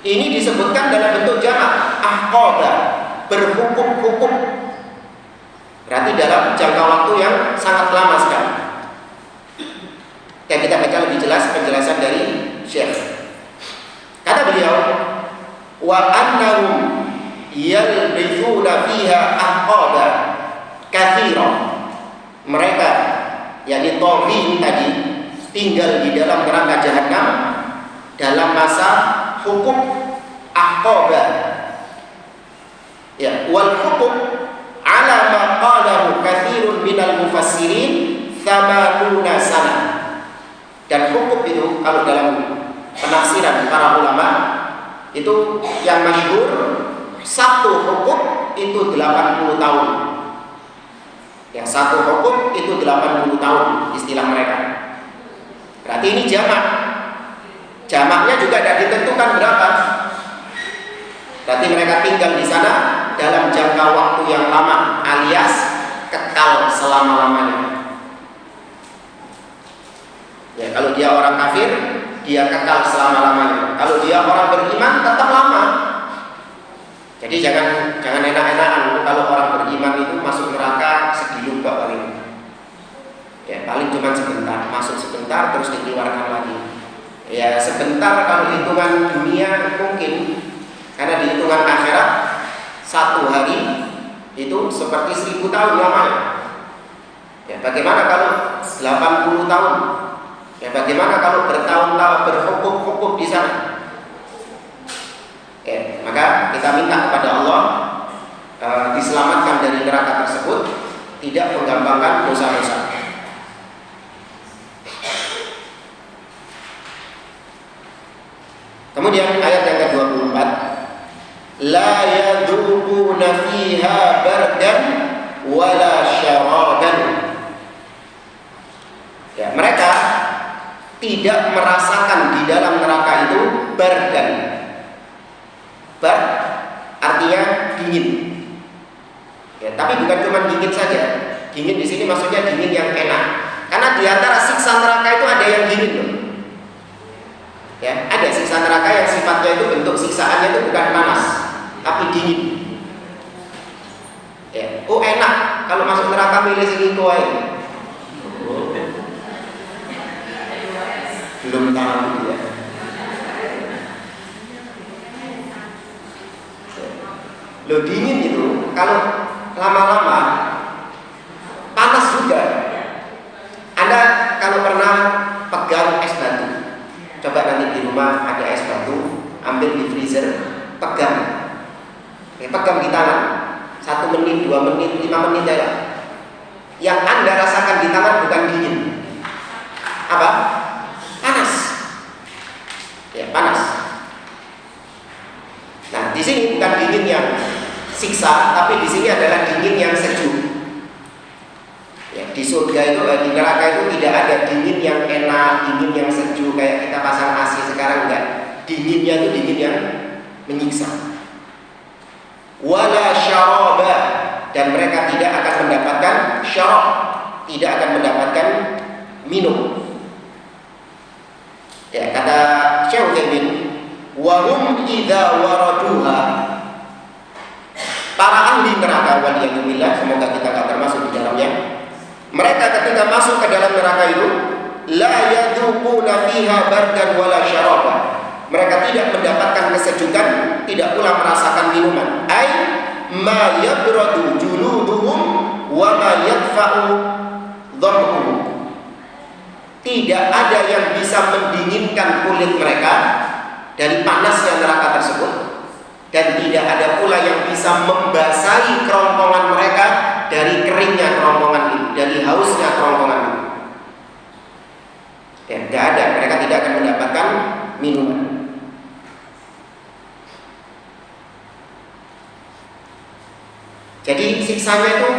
Ini disebutkan dalam bentuk jamak, ahqaba, berhukum-hukum. Berarti dalam jangka waktu yang sangat lama sekali. Ya, kita baca lebih jelas penjelasan dari Syekh. Kata beliau, wa annahum yalbithuna fiha ahqaba katsira. Mereka, yakni taghin tadi, tinggal di dalam neraka jahanam dalam masa hukum ahqaba. Ya, wal hukum ala ma qalahu katsirun minal mufassirin 80 sana. Dan hukum itu kalau dalam penafsiran para ulama itu yang masyhur, satu hukum itu 80 tahun. Ya, satu hukum itu 80 tahun istilah mereka. Berarti ini jamak. Jamaknya juga tidak ditentukan berapa. Berarti mereka tinggal di sana dalam jangka waktu yang lama, alias kekal selama-lamanya. Ya, kalau dia orang kafir, dia kekal selama-lamanya. Kalau dia orang beriman, tetap lama. Jadi jangan enak-enakan kalau orang beriman itu masuk neraka sediluk paling. Ya, paling cuma sebentar, masuk sebentar terus dikeluarkan lagi. Ya, sebentar kalau hitungan dunia mungkin, karena di hitungan akhirat satu hari itu seperti 1000 tahun lamanya. Ya, bagaimana kalau 80 tahun? Ya, bagaimana kalau bertahun-tahun berhukum-hukum di sana? Ya, maka kita minta kepada Allah diselamatkan dari neraka tersebut, tidak menggampangkan dosa-dosa. Kemudian ayat yang ke-24, la yadhubuna fiha bardan wala syaraban. Ya, mereka tidak merasakan di dalam neraka itu bardan. Bar artinya dingin. Ya, tapi bukan cuma dingin saja. Dingin di sini maksudnya dingin yang enak. Karena di antara siksa neraka itu ada yang dingin loh. Ya, ada siksa neraka yang sifatnya itu bentuk siksaannya itu bukan panas, tapi dingin. Ya, oh enak kalau masuk neraka milih segi kowe. Belum tahu ya. Lo dingin itu kalau lama-lama panas juga. Anda kalau pernah pegang es batu, coba nanti di rumah ada es batu, ambil di freezer, pegang. Pegang di tangan 1 menit, 2 menit, 5 menit ya. Yang Anda rasakan di tangan bukan dingin. Apa? Panas. Ya, panas. Nah, di sini bukan dingin yang siksa, tapi di sini adalah dingin yang sejuk. Ya, di surga itu, di neraka itu tidak ada dingin yang enak, dingin yang sejuk kayak kita pasang AC sekarang, enggak. Dinginnya itu dingin yang menyiksa. Wala syaraba, dan mereka tidak akan mendapatkan syarab, tidak akan mendapatkan minum. Ya, kata Syekh Utsaimin, wa hum idza waraduha, para ahli neraka waliyadzubillah, semoga kita tak termasuk di dalamnya. Mereka ketika masuk ke dalam neraka itu, la yadzuquna fiha bardan wala syaraba, mereka tidak mendapatkan kesejukan, tidak pula merasakan minuman. Ai ma yabradu juluduhum wa ma yadfa'u dhammuhum, tidak ada yang bisa mendinginkan kulit mereka dari panasnya neraka tersebut, dan tidak ada pula yang bisa membasahi kerongkongan mereka dari keringnya kerongkongan itu, dari hausnya kerongkongan itu. Ya, tidak ada, mereka tidak akan mendapatkan minuman. Jadi siksanya itu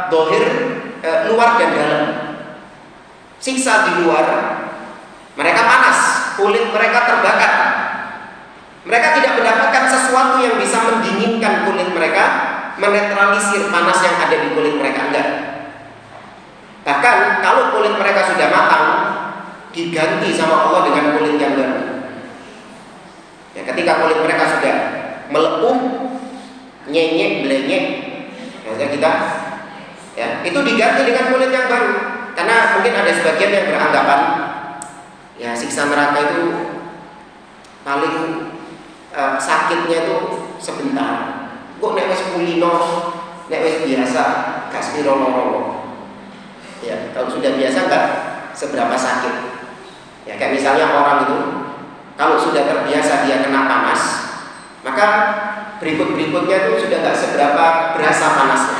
dohir, luar dan dalam. Siksa di luar, mereka panas, kulit mereka terbakar. Mereka tidak mendapatkan sesuatu yang bisa mendinginkan kulit mereka, menetralisir panas yang ada di kulit mereka, enggak. Bahkan kalau kulit mereka sudah matang, diganti sama Allah dengan kulit yang baru. Ya, ketika kulit mereka sudah melepuh, nyenyek, belenyek, kita ya, itu diganti dengan kulit yang baru. Karena mungkin ada sebagian yang beranggapan ya siksa neraka itu paling sakitnya itu sebentar. Kok nek wis kulino, nek wis biasa, gak sepiro-loro. Ya, kalau sudah biasa enggak seberapa sakit. Ya, kayak misalnya orang itu kalau sudah terbiasa dia kena panas, maka berikutnya itu sudah enggak seberapa berasa panasnya.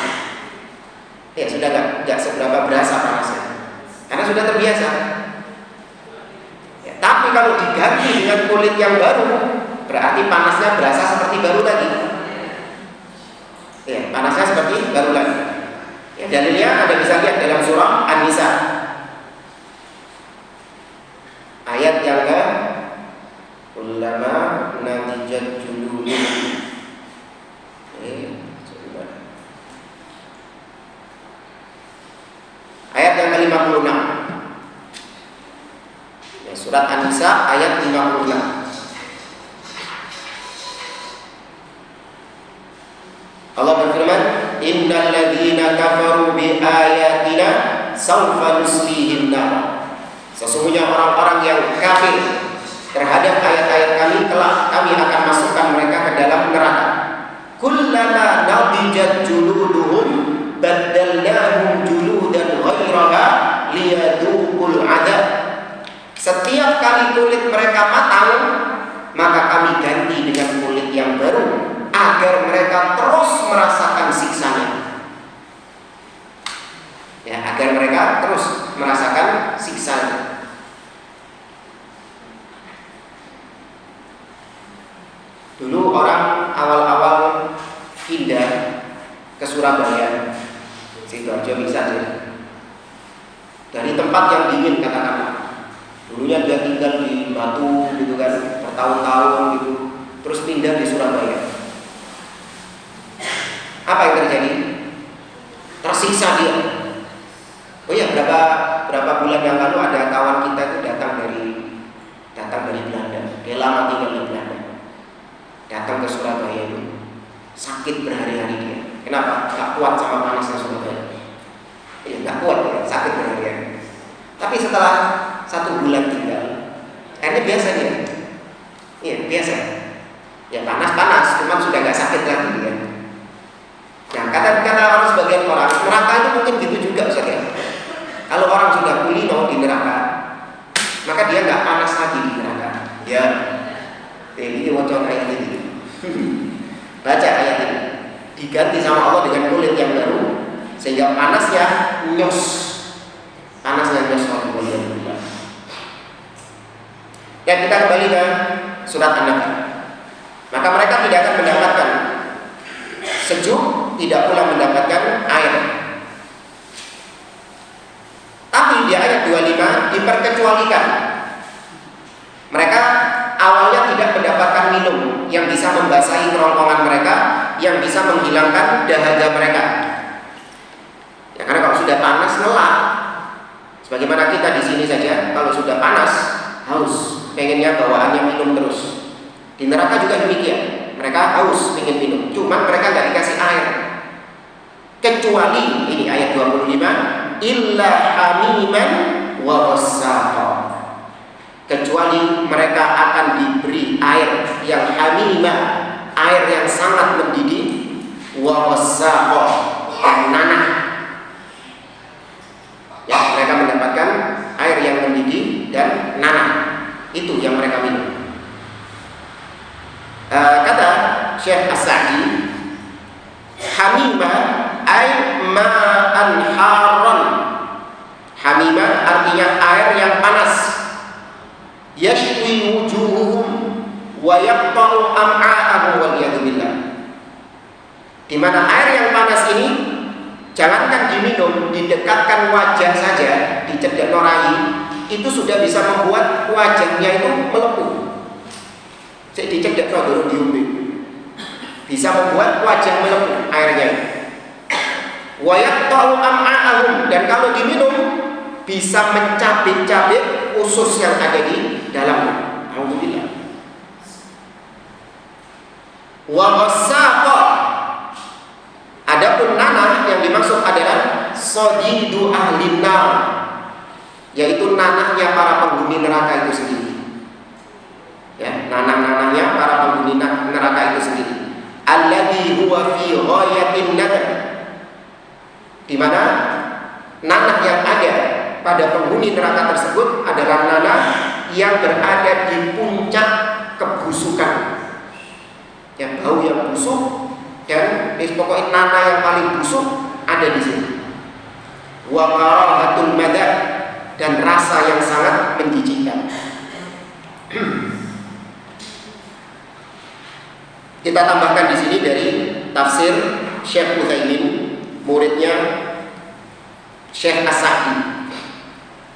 Ya, sudah enggak seberapa berasa panasnya. Karena sudah terbiasa. Ya, tapi kalau diganti dengan kulit yang baru, berarti panasnya berasa seperti baru lagi. Ya, panasnya seperti baru lagi. Ya, dalilnya Anda bisa lihat dalam surah An-Nisa. Ayat yang ke ulama nadijat juludun. Ayat yang ke-56. Ya, surat An-Nisa ayat 56. Allah berfirman, innal ladzina kafaru bi ayatina sawfa nuslihim nar. Sesungguhnya orang-orang yang kafir terhadap ayat-ayat kami, kelak kami akan masukkan mereka ke dalam neraka. Kullama nadijat juluduhum baddalnahum juludan ghairaha liyadhuqul adzab. Setiap kali kulit mereka matang, maka kami ganti dengan kulit yang baru agar mereka terus merasakan siksanya. Ya, agar mereka terus merasakan siksanya. Dulu orang awal-awal pindah ke Surabaya, Sidoarjo misalnya, dari tempat yang dingin katakanlah. Dulunya dia tinggal di Batu gitu kan, bertahun-tahun gitu, terus pindah di Surabaya. Apa yang terjadi? Tersiksa dia. Oh ya, berapa bulan yang lalu ada kawan kita itu datang dari Belanda. Dia lama tinggal di Belanda. Datang ke Surabaya itu sakit berhari-hari dia. Kenapa? Gak kuat sama panasnya Surabaya. Ya, gak kuat ya, sakit berhari-hari. Tapi setelah 1 bulan tinggal, akhirnya biasa dia. Iya, biasa. Ya panas-panas, cuman sudah gak sakit lagi dia. Nah, kata orang sebagian orang, neraka itu mungkin gitu juga Ustaz ya. Kalau orang sudah kulino di neraka, maka dia nggak panas lagi di neraka. Ya, ini wacana ayat ini. Baca ayat ini, diganti sama Allah dengan kulit yang baru, sehingga panasnya nyos waktu kulit. Dan kita kembali ke surat An-Nahl. Maka mereka tidak akan mendapatkan sejuk, tidak pula mendapatkan air. Tapi di ayat 25 diperkecualikan. Mereka awalnya tidak mendapatkan minum yang bisa membasahi kerongkongan mereka, yang bisa menghilangkan dahaga mereka. Ya, karena kalau sudah panas ngelak. Sebagaimana kita di sini saja, kalau sudah panas haus, pengennya bawaannya minum terus. Di neraka juga demikian. Mereka haus ingin minum, cuman mereka nggak dikasih air. Kecuali ini ayat 25, illa hamiman wa wassaqa. Kecuali mereka akan diberi air yang hamimah, air yang sangat mendidih, wa wassaqa, dan nanah. Ya, mereka mendapatkan air yang mendidih dan nanah. Itu yang mereka minum. Kata Syekh As-Sa'di, hamima ay ma'an haran. Hamima artinya air yang panas. Yashwi wujuhuhum wa yaqta'u am'a'ahum wal yadu billah. Di mana air yang panas ini jangankan diminum, didekatkan wajah saja, dicedek norai, itu sudah bisa membuat wajahnya itu melepuh. Cek dicedek turun diumbi, bisa membuat wajah melepuh airnya. Wa yaqta'u am'a'ahum, dan kalau diminum bisa mencabik-cabik usus yang ada di dalamnya. Alhamdulillah. Wa ghassaqa, adapun nanah yang dimaksud adalah sadidu ahli nar, yaitu nanahnya para penghuni neraka itu sendiri. Ya, nanah-nanahnya para penghuni neraka itu sendiri. Alladzi huwa fi ghayatin nadab, di mana nanah yang ada pada penghuni neraka tersebut adalah nanah yang berada di puncak kebusukan. Yang bau yang busuk, dan pokoknya nanah yang paling busuk ada di sini. Wa karahatul madad, dan rasa yang sangat menjijikkan. Kita tambahkan di sini dari tafsir Syekh Utsaimin, muridnya Syekh As-Sa'di.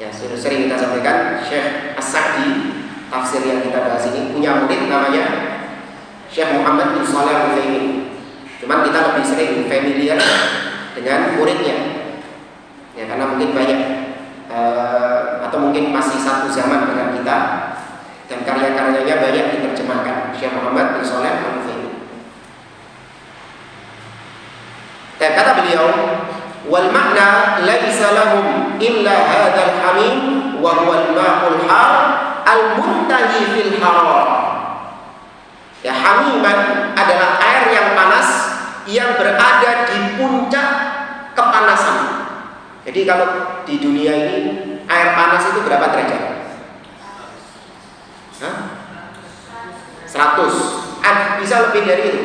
Ya, sudah sering kita sampaikan, Syekh As-Sa'di, tafsir yang kita bahas ini punya murid namanya Syekh Muhammad bin Shalih Al-Utsaimin. Cuman kita lebih sering familiar dengan muridnya, ya, karena mungkin banyak atau mungkin masih satu zaman dengan kita, dan karya-karyanya banyak diterjemahkan. Syekh Muhammad bin Shalih Al-Utsaimin. Dan kata beliau, wal makna laisa lahum illa hadzal hamim wa huwa al-ma'ul har al-muntahi fil harar. Ya, hamiman adalah air yang panas yang berada di puncak kepanasan. Jadi kalau di dunia ini air panas itu berapa derajat? 100. Bisa lebih dari itu.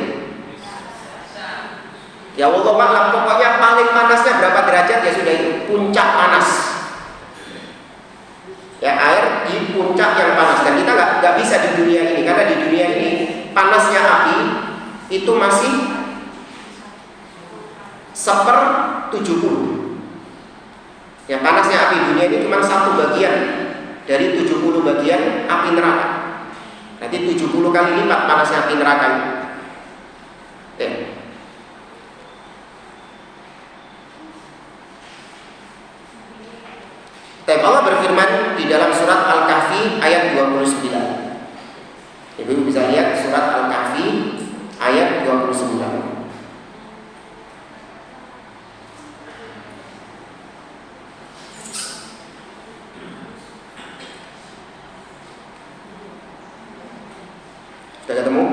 Ya Allah maklum, pokoknya paling panasnya berapa derajat ya sudah itu puncak panas. Ya, air di puncak yang panas, dan kita nggak bisa di dunia ini, karena di dunia ini panasnya api itu masih 1/70. Ya, panasnya api dunia ini cuma 1 bagian dari 70 bagian api neraka. Nanti 70 kali lipat panasnya api neraka itu. Ya. Allah berfirman di dalam surat Al-Kahfi ayat 29. Ibu bisa lihat surat Al-Kahfi ayat 29. Sudah ketemu?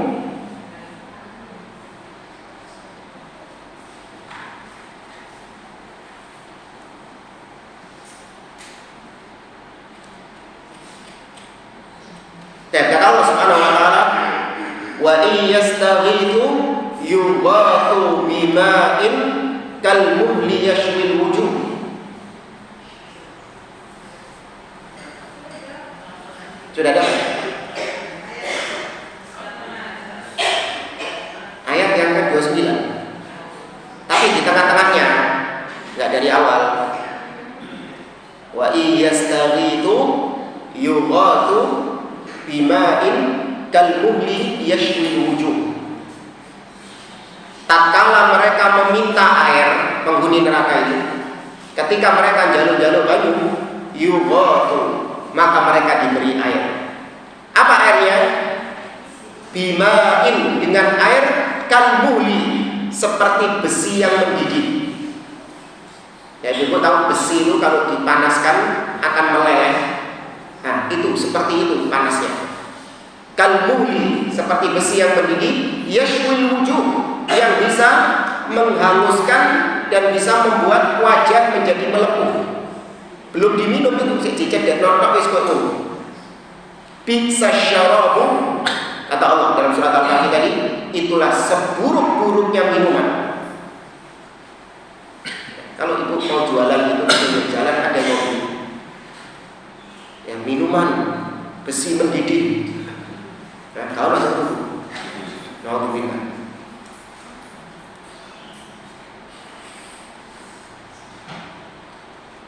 Dan kata Allah Subhanahu wa taala, wa iyastaghithu yughathu bima'in kalmuhli yashwil wujuh. Sudah ada? Ayat yang ke-29. Tapi di tengah-tengahnya, enggak dari awal. Wa iyastaghithu yughathu bima'in kalmuhli yashwil wujuh. Tatkala mereka meminta air, penghuni neraka itu, ketika mereka jalur-jalur banyu, yughathu, maka mereka diberi air. Apa airnya? Bima'in, dengan air kalmuhli, seperti besi yang mendidih. Ya, ibu tahu besi itu kalau dipanaskan akan meleleh. Nah, itu seperti itu panasnya. Kalmuhli, seperti besi yang mendidih, yashwil wujuh, yang bisa menghanguskan dan bisa membuat wajah menjadi melepuh. Belum diminum itu, dicek dan nonton wis kok. Bisa syarabu, kata Kata Allah dalam surat Al-Kahfi tadi, itulah seburuk-buruknya minuman. Kalau ibu mau jualan itu di pinggir jalan ada yang beli, yang minuman besi mendidih. Nah, kau masuk dulu, mau diminum.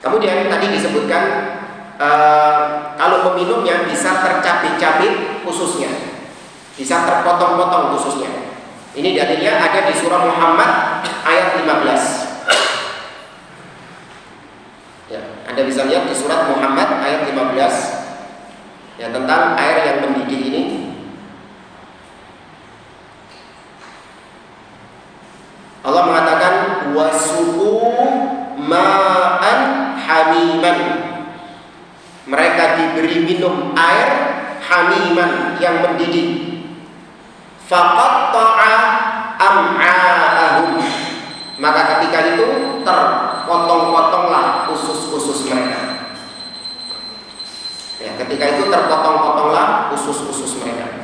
Kemudian tadi disebutkan kalau meminumnya bisa tercabik-cabik ususnya, bisa terpotong-potong ususnya. Ini dalilnya ada di surah Muhammad ayat 15. Ya, Anda bisa lihat di surat Muhammad ayat 15 ya, tentang air yang mendidih ini. Allah mengatakan wasuqu ma'an hamiman. Mereka diberi minum air hamiman yang mendidih. Faqatta'a am'a'ahum. Maka ketika itu terpotong-potonglah usus-usus mereka. Ya, ketika itu terpotong-potonglah usus-usus mereka.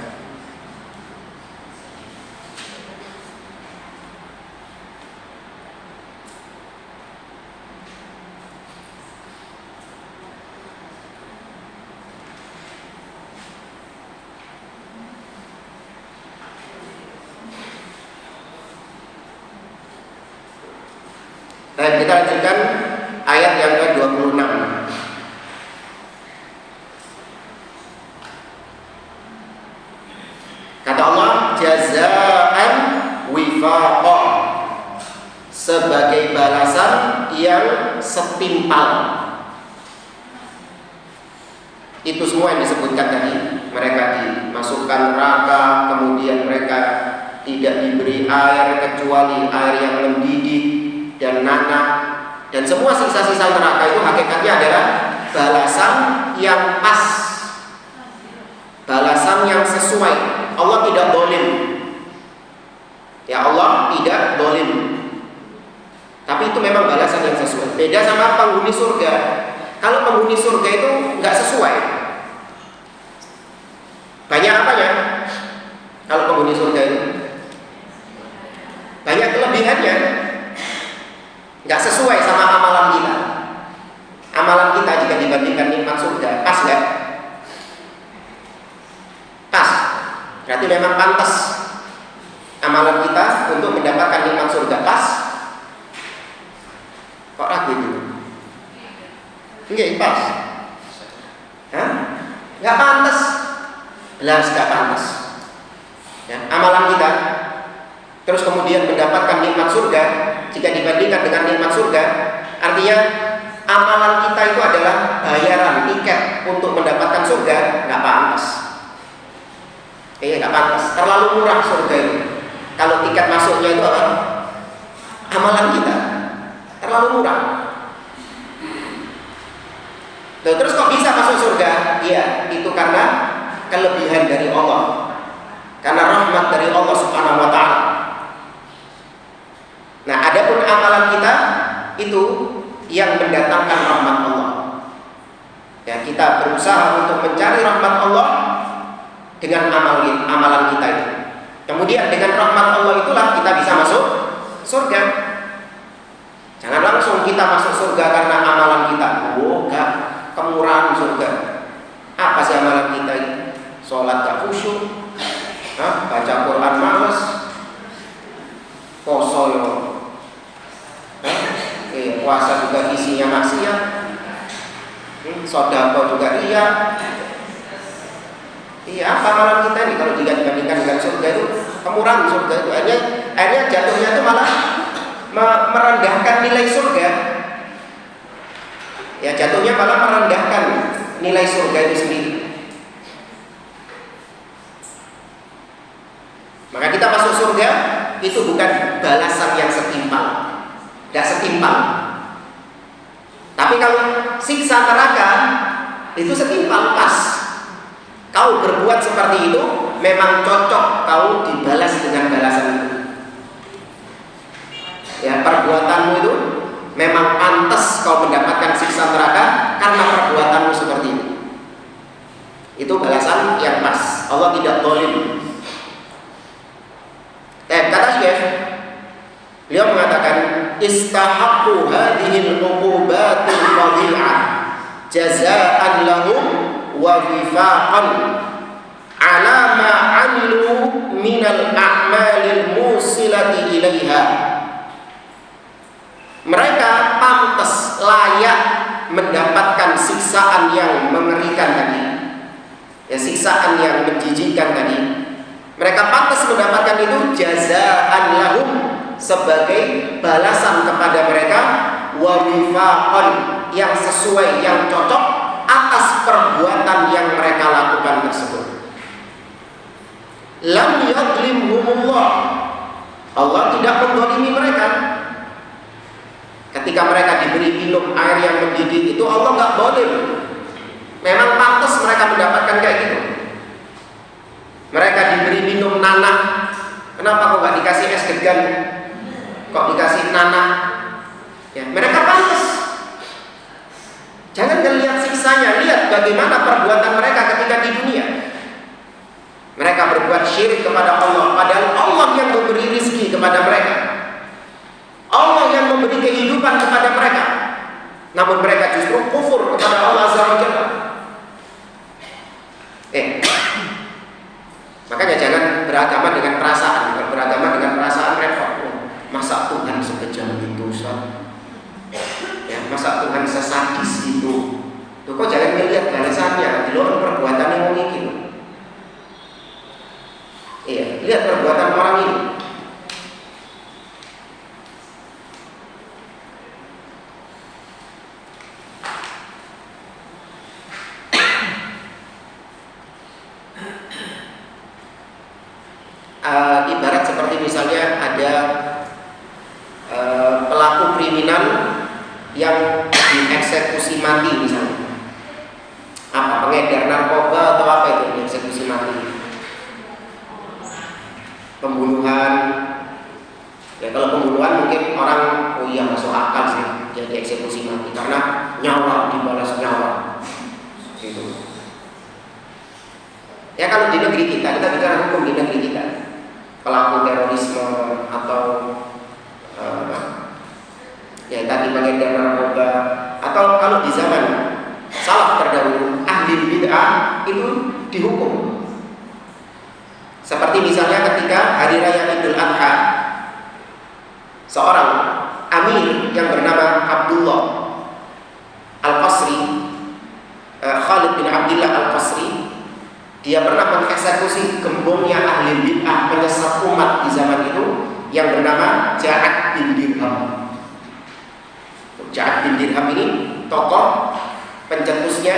Dan kita lanjutkan ayat yang ke-26. Kata Allah, jazaan wifaqa, sebagai balasan yang setimpal. Itu semua yang disebutkan tadi. Mereka dimasukkan neraka, kemudian mereka tidak diberi air kecuali air yang mendidih dan nanah, dan semua sisa-sisa neraka itu hakikatnya adalah balasan yang pas, balasan yang sesuai. Allah tidak zalim. Ya, Allah tidak zalim. Tapi itu memang balasan yang sesuai. Beda sama penghuni surga. Kalau penghuni surga itu nggak sesuai. Banyak apanya? Kalau penghuni surga itu banyak kelebihannya. Nggak sesuai sama amalan kita. Amalan kita jika dibandingkan nikmat surga, pas nggak? Pas. Berarti memang pantas amalan kita untuk mendapatkan nikmat surga. Pas? Kok ragu itu? Enggak, pas. Hah? Nggak pantas. Belas nggak pantas. Ya, amalan kita terus kemudian mendapatkan nikmat surga, jika dibandingkan dengan nikmat surga, artinya amalan kita itu adalah bayaran tiket untuk mendapatkan surga, nggak pantas. Nggak pantas, terlalu murah surga itu. Kalau tiket masuknya itu apa? Amalan kita, terlalu murah. Terus kok bisa masuk surga? Iya, itu karena kelebihan dari Allah, karena rahmat dari Allah Subhanahu wa Ta'ala. Nah, adapun amalan kita itu yang mendatangkan rahmat Allah. Ya, kita berusaha untuk mencari rahmat Allah dengan amalan kita itu. Kemudian dengan rahmat Allah itulah kita bisa masuk surga. Jangan langsung kita masuk surga karena amalan kita. Oh, enggak, kemurahan surga. Apa sih amalan kita itu? Sholat gak khusyuk, baca Quran males, poso yo, puasa juga isinya maksiat, sedekah juga iya. Iya, apa amalan kita ini kalau dibandingkan dengan surga itu, kemurahan surga itu akhirnya jatuhnya itu malah merendahkan nilai surga. Ya, jatuhnya malah merendahkan nilai surga itu sendiri. Maka kita masuk surga itu bukan balasan yang setimpal, tidak setimpal. Tapi kalau siksa neraka itu setimpal, pas. Kau berbuat seperti itu memang cocok kau dibalas dengan balasan itu. Ya, perbuatanmu itu memang pantas kau mendapatkan siksa neraka karena perbuatanmu seperti itu. Itu balasan yang pas. Allah tidak zalim. Syekh, beliau mengatakan istahaqqu hadhil uqubatil fadhi'ah jazaa'an lahum wa wifaqan ala ma 'amilu minal a'malil musilati ilaiha. Mereka pantas, layak mendapatkan siksaan yang mengerikan tadi, ya, siksaan yang menjijikkan tadi. Mereka pantas mendapatkan itu jazaa'an lahum, sebagai balasan kepada mereka, wa wifaqan, yang sesuai, yang cocok atas perbuatan yang mereka lakukan tersebut. Lam yadlimhumullah, Allah tidak menzalimi mereka. Ketika mereka diberi minum air yang mendidih itu, Allah nggak boleh. Memang pantas mereka mendapatkan kayak gitu. Mereka diberi minum nanah, kenapa kok nggak dikasih es degan, kok dikasih nanah? Ya, mereka pantas. Jangan lihat siksanya, lihat bagaimana perbuatan mereka ketika di dunia. Mereka berbuat syirik kepada Allah, padahal Allah yang memberi rizki kepada mereka, Allah yang memberi kehidupan kepada mereka, namun mereka justru kufur kepada Allah Azza wa Jalla. Makanya jangan beragama dengan perasaan. Beragama dengan perasaan repot. Masa Tuhan sekejam itu, Ustaz? Ya, masa Tuhan sesadis itu? Tuh, kok jangan melihat balasannya di luar perbuatan yang mungkin. Iya, lihat perbuatan orang ini. Ibarat seperti misalnya ada pelaku kriminal yang dieksekusi mati misalnya. Apa, pengedar narkoba atau apa itu dieksekusi mati? Pembunuhan. Ya, kalau pembunuhan mungkin orang, oh iya masuk akal sih dia dieksekusi mati karena nyawa dibalas nyawa. Gitu. Ya, kalau di negeri kita bicara hukum di negeri kita, pelaku terorisme atau ya tadi pengedar narkoba, atau kalau di zaman salaf terdahulu ahli bid'ah itu dihukum. Seperti misalnya ketika hari raya Idul Adha, seorang amir yang bernama Abdullah Al-Qasri, Khalid bin Abdullah Al-Qasri, dia pernah mengeksekusi gembongnya ahli bid'ah penyesat umat di zaman itu yang bernama Ja'ad bin Dirham. Ja'ad bin Dirham ini tokoh pencetusnya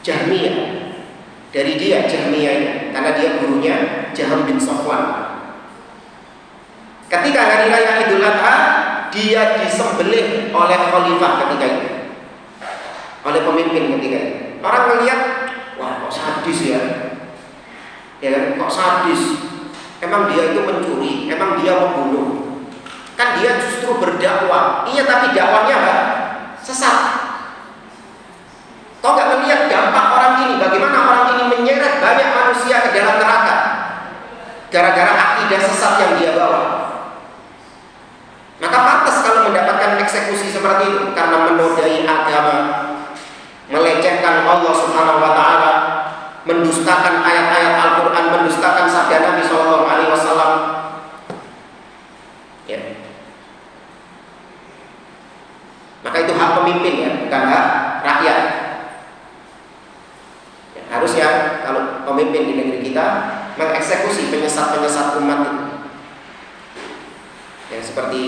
Jahmiyah. Dari dia Jahmiyah ini, karena dia gurunya Jaham bin Safwan. Ketika hari raya Idul Adha, dia disembelih oleh khalifah ketika itu, oleh pemimpin ketika itu. Orang melihat, wah kok sadis ya, ya kan? Kok sadis? Emang dia itu mencuri? Emang dia membunuh? Kan dia justru berdakwah. Iya, tapi dakwahnya apa? Sesat. Kau gak melihat dampak orang ini? Bagaimana orang ini menyeret banyak manusia ke dalam neraka gara-gara akidah sesat yang dia bawa. Maka pantas kalau mendapatkan eksekusi seperti itu, karena menodai agama, melecehkan Allah Subhanahu wa Ta'ala, mendustakan ayat-ayat Al-Quran, mendustakan sabda Nabi SAW. Ya. Maka itu hak pemimpin, ya, bukan hak rakyat. Ya, harusnya kalau pemimpin di negeri kita mengeksekusi penyesat-penyesat umat itu. Ya, seperti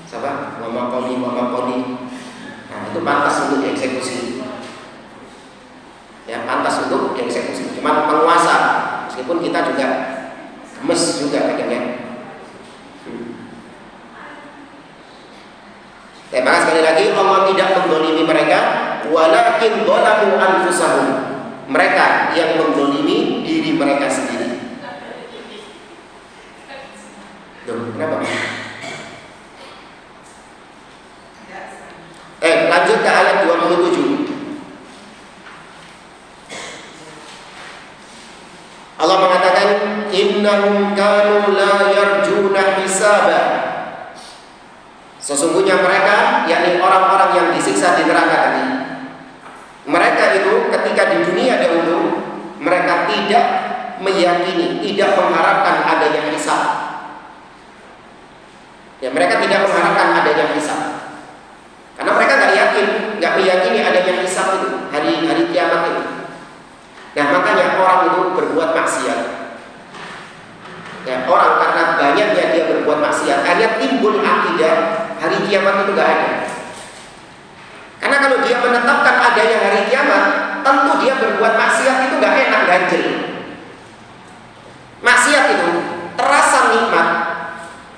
siapa? Mama Koni. Nah, itu pantas untuk dieksekusi. Ya, pantas untuk dieksekusi. Cuma penguasa, meskipun kita juga gemes juga kadang-kadang. Maka sekali lagi Allah tidak menzalimi mereka, walakin dzalamu anfusahum. Mereka yang menzalimi diri mereka sendiri. Loh, kenapa? Lanjut ke ayat 27. Allah mengatakan innahum kanu la yarjuna hisaba. Sesungguhnya mereka, yakni orang-orang yang disiksa di neraka tadi, mereka itu ketika di dunia dahulu mereka tidak meyakini, tidak mengharapkan adanya hisab. Ya, mereka tidak mengharapkan adanya hisab. Karena mereka nggak meyakini adanya hisab itu, hari kiamat itu. Nah, makanya orang itu berbuat maksiat. Ya, orang karena banyaknya dia berbuat maksiat, akhirnya timbul akidah hari kiamat itu nggak ada. Karena kalau dia menetapkan adanya hari kiamat, tentu dia berbuat maksiat itu nggak enak, ganjel. Maksiat itu terasa nikmat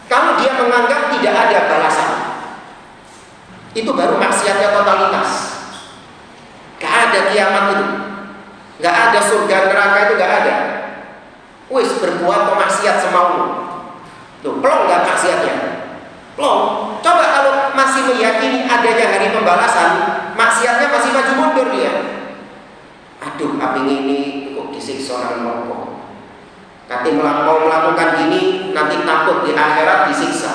kalau dia menganggap tidak ada balasan. Itu baru maksiatnya totalitas. Gak ada kiamat itu, gak ada surga neraka itu, gak ada. Wis berbuat maksiat semaumu. Tuh, plong gak maksiatnya? Plong. Coba kalau masih meyakini adanya hari pembalasan, maksiatnya masih maju mundur dia. Aduh, abing ini kok disiksa orang rokok. Nanti mau melakukan gini, nanti takut di akhirat disiksa,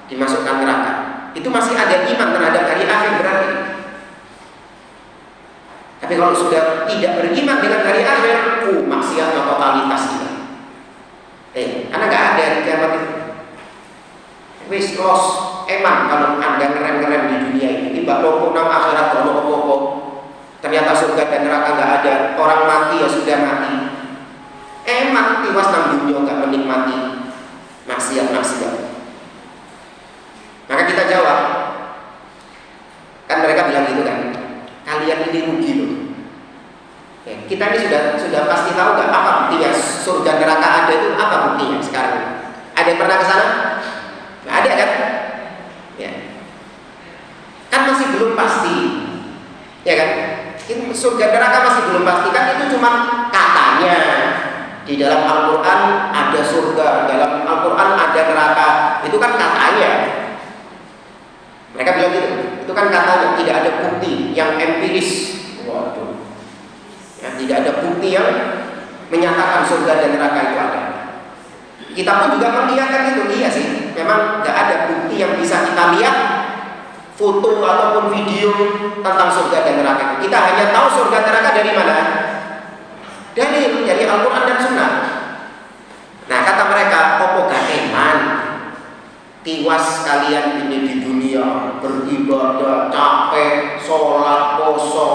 dimasukkan neraka. Itu masih ada iman terhadap hari akhir berarti. Tapi kalau sudah tidak beriman dengan hari akhir, maksiatnya totalitas dia. Karena nggak ada hari kiamat itu. Wis los, emang kalau anda keren-keren di dunia ini, tiba loko nang akhirat kalau apa-apa, ternyata surga dan neraka nggak ada. Orang mati ya sudah mati. Emang tiwas nang dunia nggak menikmati maksiat. Maka kita jawab, kan mereka bilang gitu kan, kalian ini rugi loh. Kita ini sudah pasti tahu nggak apa buktinya surga neraka ada itu, apa buktinya sekarang? Ada yang pernah ke sana? Nggak ada kan? Ya. Kan masih belum pasti, ya kan? Surga neraka masih belum pasti kan, itu cuma katanya. Di dalam Al-Quran ada surga, dalam Al-Quran ada neraka, itu kan katanya. Mereka bilang gitu, itu kan katanya, tidak ada bukti yang empiris. Waduh, ya, tidak ada bukti yang menyatakan surga dan neraka itu ada. Kita pun juga mengiyakan itu, iya sih, memang nggak ada bukti yang bisa kita lihat, foto ataupun video tentang surga dan neraka itu. Kita hanya tahu surga neraka dari mana? Dari Al-Quran dan Sunnah. Nah, kata mereka, opo gak eman tiwas kalian ini di dunia beribadah, capek, sholat, poso,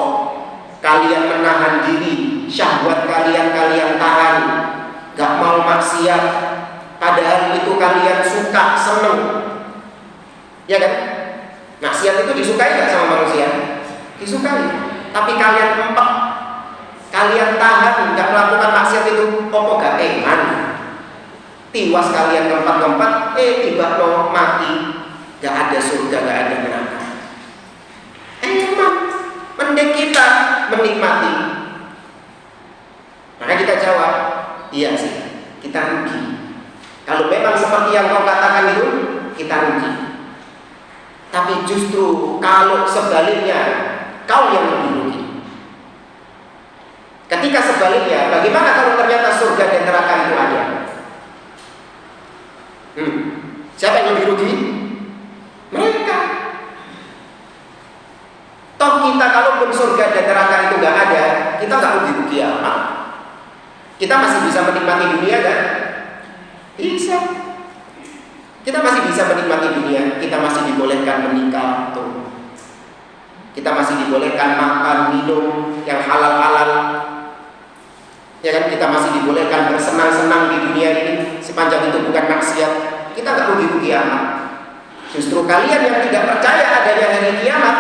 kalian menahan diri, syahwat kalian tahan, gak mau maksiat, padahal itu kalian suka, seneng, ya kan? Maksiat itu disukai gak sama manusia? Disukai. Tapi kalian empet, kalian tahan, nggak melakukan maksiat itu, opo gak eman tiwas kalian keempat tiba lo mati, gak ada surga, gak ada neraka. Emang mending kita menikmati. Maka kita jawab, iya sih, kita rugi. Kalau memang seperti yang kau katakan itu, kita rugi. Tapi justru kalau sebaliknya, kau yang lebih rugi. Ketika sebaliknya, bagaimana kalau ternyata surga dan neraka itu ada? Siapa yang lebih rugi? Mereka. Toh kita kalaupun surga dan neraka itu nggak ada, kita nggak rugi apa? Kita masih bisa menikmati dunia kan? Bisa. Kita masih bisa menikmati dunia. Kita masih dibolehkan menikah, tuh. Kita masih dibolehkan makan, minum yang halal-halal. Ya kan, kita masih dibolehkan bersenang-senang di dunia ini sepanjang itu bukan maksiat. Kita nggak rugi-rugi amat. Justru kalian yang tidak percaya adanya hari kiamat,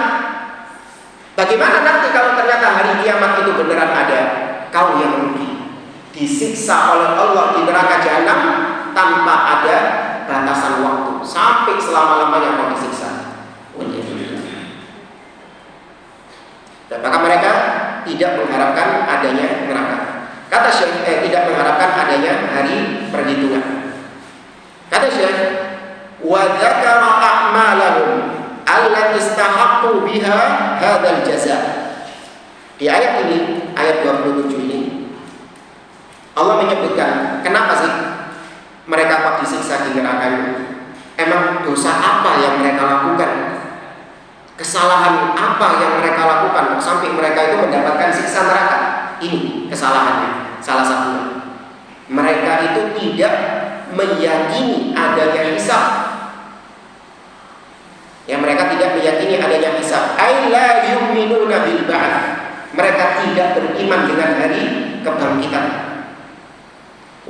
bagaimana nanti kalau ternyata hari kiamat itu beneran ada? Kau yang rugi, disiksa oleh Allah di neraka jahanam tanpa ada batasan waktu, sampai selama-lamanya kau disiksa. Dan maka mereka tidak mengharapkan adanya neraka. Kata Syekh, tidak mengharapkan adanya hari perhitungan. Kata Syekh, wa dzakara a'malahum allati istahaqqu biha hadzal jazaa. Di ayat ini, ayat 27 ini, Allah menyebutkan kenapa sih mereka kok disiksa di neraka itu. dosa apa yang mereka lakukan, kesalahan apa yang mereka lakukan sampai mereka itu mendapatkan siksa neraka. Ini kesalahannya, salah satunya. Mereka itu tidak meyakini adanya hisab. Ya, mereka tidak meyakini adanya hisab. Ay la yu'minuna bil ba'ts. Mereka tidak beriman dengan hari kebangkitan.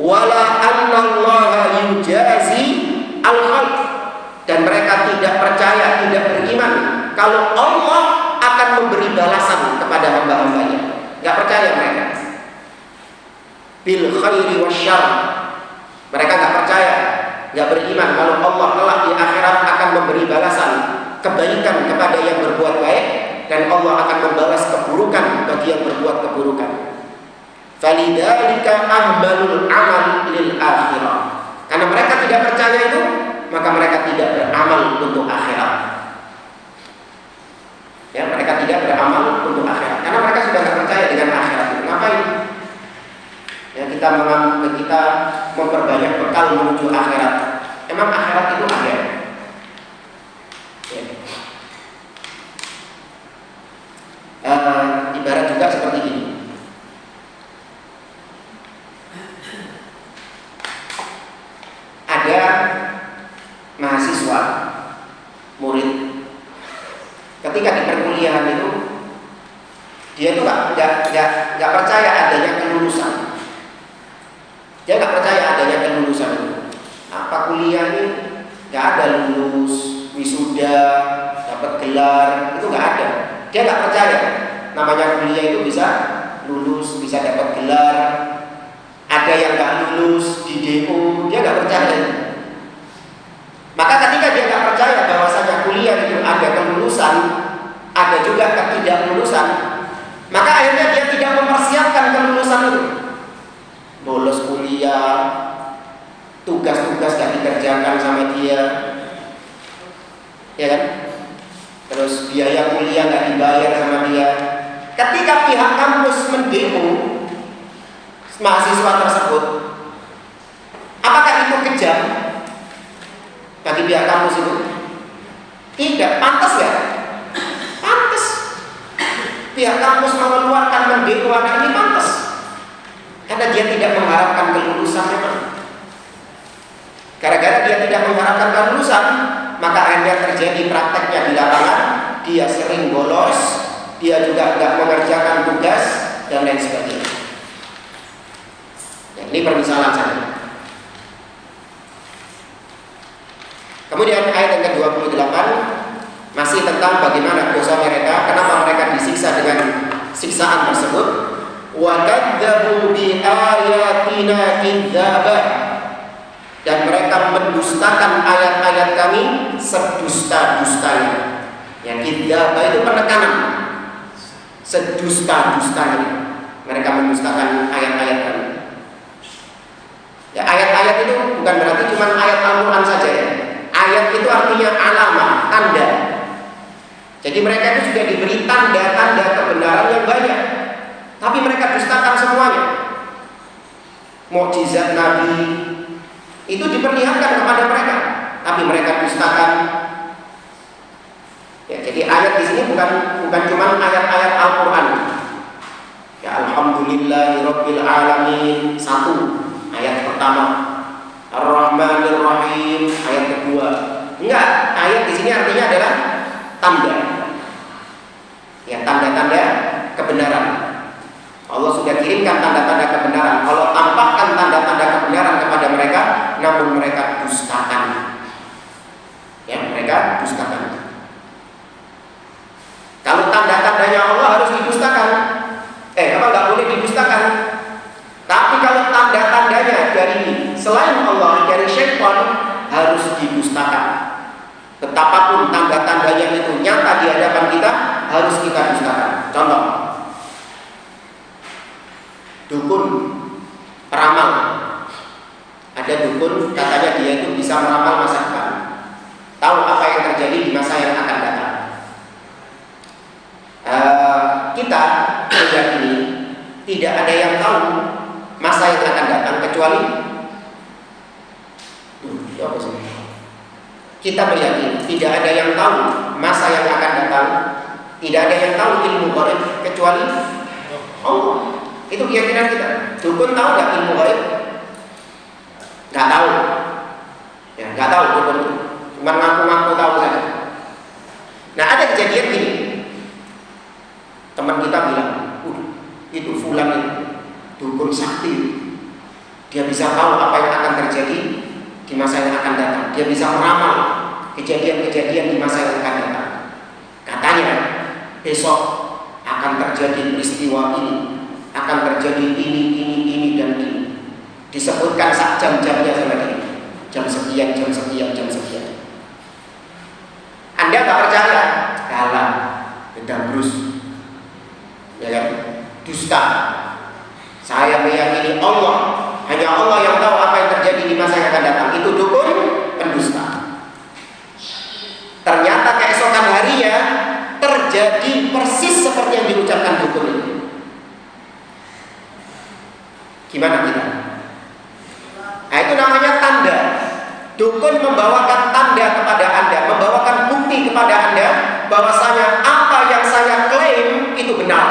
Wala annallaha yujazi al-khalq. Dan mereka tidak percaya, tidak beriman kalau Allah akan memberi balasan kepada hamba-hambanya. Enggak percaya mereka. Bil khairi wasyarr. Mereka enggak percaya, enggak beriman kalau Allah kelak di akhirat akan memberi balasan kebaikan kepada yang berbuat baik, dan Allah akan membalas keburukan bagi yang berbuat keburukan. Falidzalika ahmalul amal lil akhirah. Karena mereka tidak percaya itu, maka mereka tidak beramal untuk akhirat. Ya, mereka tidak beramal untuk akhirat karena mereka sudah tidak percaya dengan akhirat. Ngapain? Ya, kita memperbanyak bekal menuju akhirat. Emang akhirat itu akhir? Ya. Ibarat juga seperti ini. Ada mahasiswa, murid, ketika di perkuliahan itu dia itu nggak percaya adanya kelulusan. Dia nggak percaya adanya kelulusan itu. Apa kuliah ini nggak ada lulus, wisuda, dapat gelar, itu nggak ada. Dia nggak percaya namanya kuliah itu bisa lulus, bisa dapat gelar. Ada yang nggak lulus di DO, dia nggak percaya. Maka ketika dia nggak percaya bahwasanya kuliah itu ada kelulusan, ada juga ketidaklulusan, maka akhirnya dia tidak mempersiapkan kelulusan itu. Bolos kuliah, tugas-tugas gak dikerjakan sama dia, ya kan? Terus biaya kuliah gak dibayar sama dia. Ketika pihak kampus mendemo mahasiswa tersebut, apakah itu kejam bagi pihak kampus itu? Tidak, pantas ya? Pantas. Pihak kampus mengeluarkan mendemo anak ini pantas, karena dia tidak mengharapkan kelulusan memang. Gara-gara dia tidak mengharapkan kelulusan, maka akhirnya terjadi prakteknya di lapangan. Dia sering bolos, dia juga tidak mengerjakan tugas dan lain sebagainya. Ya, ini permisalan saja. Kemudian ayat yang ke-28 masih tentang bagaimana dosa mereka, kenapa mereka disiksa dengan siksaan tersebut. Wa kadzdzabu bi ayatina kidzaba. Dan mereka mendustakan ayat-ayat kami sedusta-dustanya. Yang kidzaba itu penekanan, sedusta-dustanya. Mereka mendustakan ayat-ayat kami. Ya, ayat-ayat itu bukan berarti cuma ayat Al-Quran saja ya. Ayat itu artinya alamah, tanda. Jadi mereka itu sudah diberi tanda-tanda kebenaran yang banyak, tapi mereka dustakan semuanya. Mukjizat Nabi itu diperlihatkan kepada mereka, tapi mereka dustakan. Ya, jadi ayat di sini bukan cuma ayat-ayat Al-Quran. Ya, Alhamdulillahirabbil alamin, satu ayat pertama. Ar-Rahmanir Rahim ayat kedua. Enggak, ayat di sini artinya adalah tanda. Ya, tanda-tanda kebenaran. Allah sudah kirimkan tanda-tanda kebenaran. Allah tampakkan tanda-tanda kebenaran kepada mereka, namun mereka dustakan. Ya, mereka dustakan. Kalau tanda-tandanya Allah harus didustakan. Enggak boleh didustakan. Tapi kalau tanda-tandanya dari selain Allah, dari syaitan, harus didustakan. Betapapun tanda-tandanya itu nyata di hadapan kita, harus kita dustakan. Contoh, dukun peramal. Ada dukun katanya dia itu bisa meramal masa depan, tahu apa yang terjadi di masa yang akan datang. Kita meyakini tidak ada yang tahu masa yang akan datang kecuali apa sih? Kita meyakini tidak ada yang tahu masa yang akan datang, tidak ada yang tahu ilmu gaib kecuali Allah. Itu keyakinan kita. Dukun tahu nggak ilmu gaib? Nggak tahu. Ya, nggak tahu dukun itu. Cuma ngaku-ngaku tahu saja. Nah, ada kejadian gini. Teman kita bilang, itu fulan itu dukun sakti. Dia bisa tahu apa yang akan terjadi di masa yang akan datang. Dia bisa meramal kejadian-kejadian di masa yang akan datang. Katanya besok akan terjadi peristiwa ini, akan terjadi ini dan ini. Disebutkan sak jam-jamnya sama dia. Jam sekian, jam sekian, jam sekian. Anda nggak percaya? Kalah, bedabrus, ya kan? Dusta. Saya meyakini Allah, hanya Allah yang tahu apa yang terjadi di masa yang akan datang. Itu dukun, pendusta. Ternyata keesokan harinya terjadi persis seperti yang diucapkan dukun itu. Gimana kita? Nah, itu namanya tanda. Dukun membawakan tanda kepada Anda, membawakan bukti kepada Anda bahwasanya apa yang saya klaim itu benar.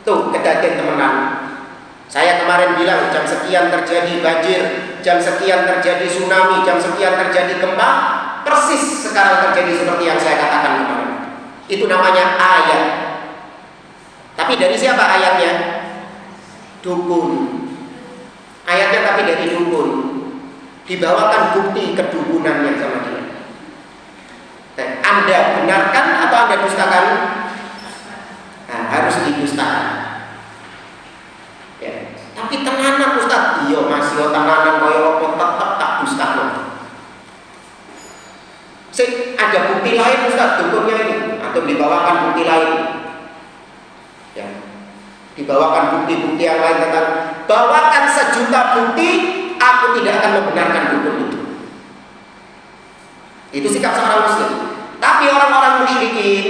Tuh, kejadian temenan. Saya kemarin bilang jam sekian terjadi banjir, jam sekian terjadi tsunami, jam sekian terjadi gempa, persis sekarang terjadi seperti yang saya katakan kemarin. Itu namanya ayat. Tapi dari siapa ayatnya? Dukun. Ayatnya tapi dari dukun. Dibawakan bukti kedukunannya sama dia. Dan Anda benarkan atau Anda dustakan? Nah, harus didustakan. Ya. Tapi tenanan Ustaz, iya masih tenanan koyo apa tetep tak dustakan. Ada bukti lain Ustaz, dukunnya ini atau dibawakan bukti lain. Ya. Dibawakan bukti-bukti yang lain tentang bawakan sejuta bukti, aku tidak akan membenarkan dukun itu. Itu sikap seorang muslim. Tapi orang-orang musyrikin,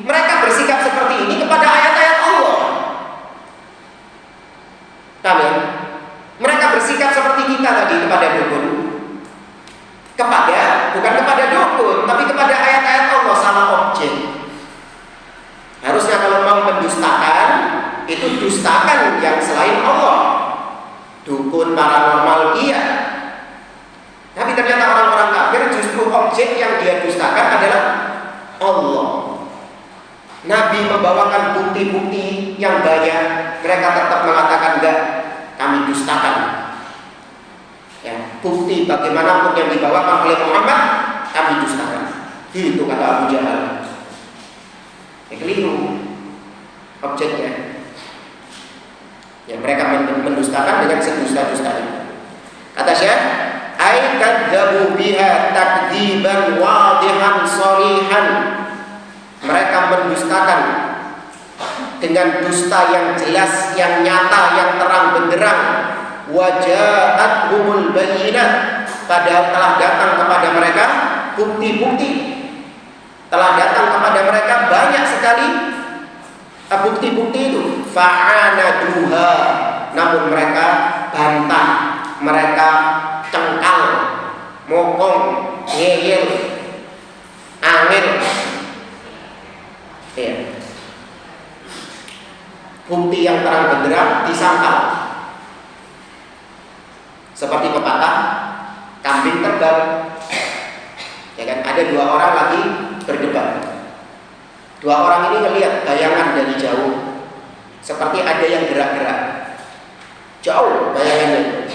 mereka bersikap seperti ini kepada ayat-ayat Allah. Tahu? Mereka bersikap seperti kita tadi kepada dukun. Bukan kepada dukun, tapi kepada ayat-ayat Allah, sama objek. Harusnya kalau mau mendustakan, itu dustakan yang selain Allah. Dukun, paranormal, iya. Tapi ternyata orang-orang kafir justru objek yang dia dustakan adalah Allah. Nabi membawakan bukti-bukti yang banyak, mereka tetap mengatakan enggak, kami dustakan. Ya, bukti bagaimanapun yang dibawakan oleh Muhammad, kami dustakan. Itu kata Abu Jahal. Keliru objeknya. Ya, mereka mendustakan dengan sedusta-dustanya. Kata Syekh, ay kadzabu biha takdziban wadihan sharihan. Mereka mendustakan dengan dusta yang jelas, yang nyata, yang terang benderang. Waja'athumul bayyinah, padahal telah datang kepada mereka bukti-bukti. Telah datang kepada mereka banyak sekali bukti-bukti itu. Fa'anaduha, namun mereka bantah, mereka cengkal, mokong, ngeyel, angin. Ya. Bukti yang terang benderang disangkal. Seperti pepatah kambing terbang. Ya kan, ada dua orang lagi berdebat. Dua orang ini melihat bayangan dari jauh, seperti ada yang gerak-gerak. Jauh bayangannya.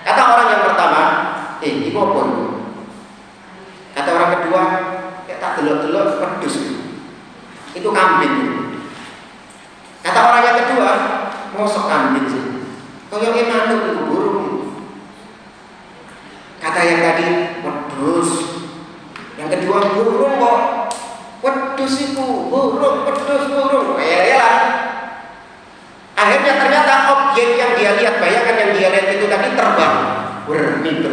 Kata orang yang pertama, ini apa? Kata orang kedua, ya tak delok-delok pedus. Itu kambing. Kata orang yang kedua, mosok kambing sih. Koyoknya manuk itu burung. Kata yang tadi, wedhus. Yang kedua, burung kok. Wedhus itu, burung, wedhus, burung. Ya. Akhirnya ternyata objek yang dia lihat, bayangan yang dia lihat itu tadi terbang, bermimpi.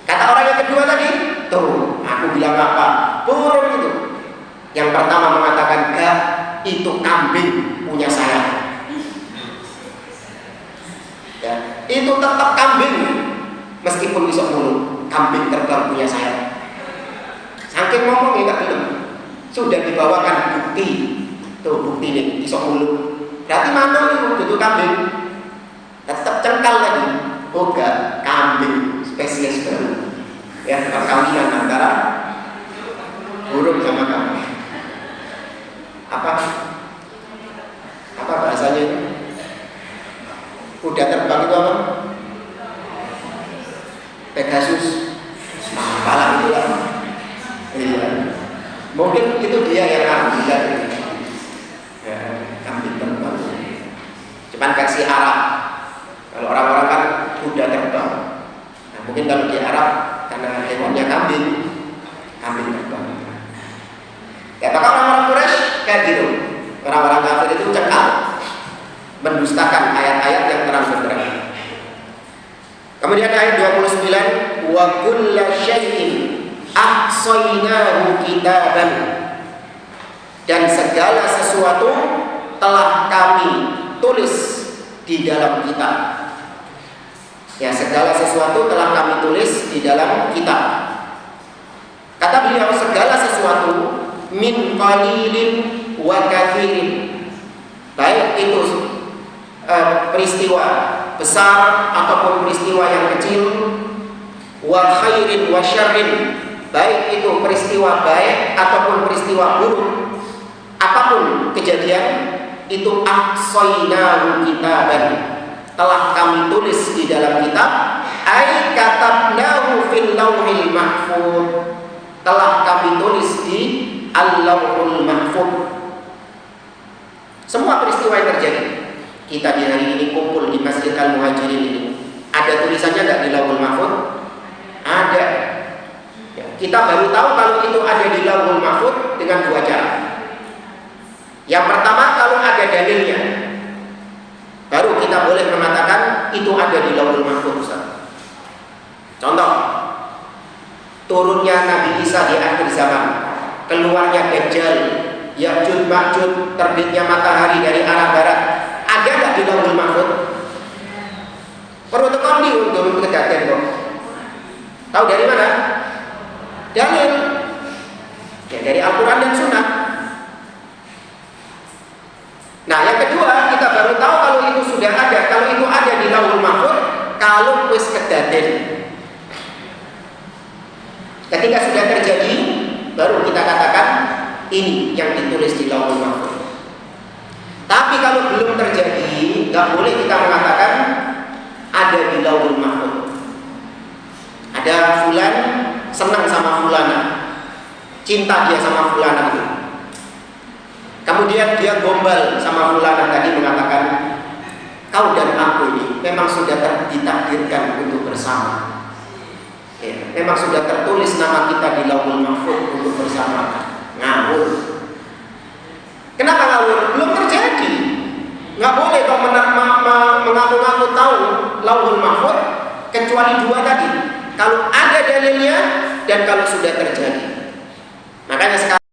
Kata orang yang kedua tadi, tuh, aku bilang apa? Burung itu. Yang pertama mengatakan, enggak, itu kambing punya saya. Ya, itu tetap kambing meskipun bisa mulut. kambing terbang punya sayap. Saking ngomongnya nggak gelem, sudah dibawakan bukti. Tuh bukti ini, isok mulu. Berarti mana itu tuh kambing? Tetap cengkal lagi. Oh enggak, kambing spesies baru. Ya, perkawinan antara burung sama kambing. Apa bahasanya itu? Kuda terbang itu apa? Pegasus. Apalah itu lah. Iya. Mungkin itu dia yang ambil ya, kambing terbang. Cuman versi Arab. Kalau orang-orang kan kuda terbang. Nah, mungkin kalau di Arab karena hewannya kambing terbang. Ya, maka orang-orang Quraisy kayak gitu. Orang-orang kafir itu cekal mendustakan ayat-ayat yang terang benderang. Kemudian ayat 29, wa kullu syai'in ahsaynahu kitaban, dan segala sesuatu telah kami tulis di dalam kitab. Ya, segala sesuatu telah kami tulis di dalam kitab. Kata beliau, segala sesuatu min qalilin wa kathirin, baik itu peristiwa besar ataupun peristiwa yang kecil, wa khairin wa syarrin, baik itu peristiwa baik ataupun peristiwa buruk, apapun kejadian itu ahsaynahu kitaban, telah kami tulis di dalam kitab, ay katabnahu fil lauhil mahfuz, telah kami tulis di al-lauhul mahfuz. Semua peristiwa yang terjadi, kita di hari ini kumpul di Masjid Al-Muhajirin ini, ada tulisannya nggak di lauhul mahfuz? Ada. Ya, kita baru tahu kalau itu ada di lauhul mahfuz dengan dua cara. Yang pertama, kalau ada dalilnya, baru kita boleh mengatakan itu ada di lauhul mahfuz. Contoh, turunnya Nabi Isa di akhir zaman, keluarnya Dajjal, Ya'juj Ma'juj, terbitnya matahari dari arah barat, ada nggak di lauhul mahfuz? Perlu tekondi untuk kejadian kok. Tahu dari mana? Dalil. Ya, dari Al-Quran dan Sunnah. Nah, yang kedua, kita baru tahu kalau itu sudah ada, kalau itu ada di lauhul mahfuz, kalau wis kedaden. Ketika sudah terjadi, baru kita katakan ini yang ditulis di lauhul mahfuz. Tapi kalau belum terjadi, nggak boleh kita mengatakan ada di lauhul mahfuz. Ada fulan senang sama fulana, cinta dia sama fulana itu. Kemudian dia gombal sama fulana tadi, mengatakan kau dan aku ini memang sudah ditakdirkan untuk bersama. Ya, memang sudah tertulis nama kita di lauhul mahfuz untuk bersama. Ngawur. Kenapa ngawur? Belum terjadi. Nggak boleh kau mengaku-ngaku tahu lauhul mahfuz kecuali dua tadi. Kalau ada dalilnya dan kalau sudah terjadi. Makanya sekarang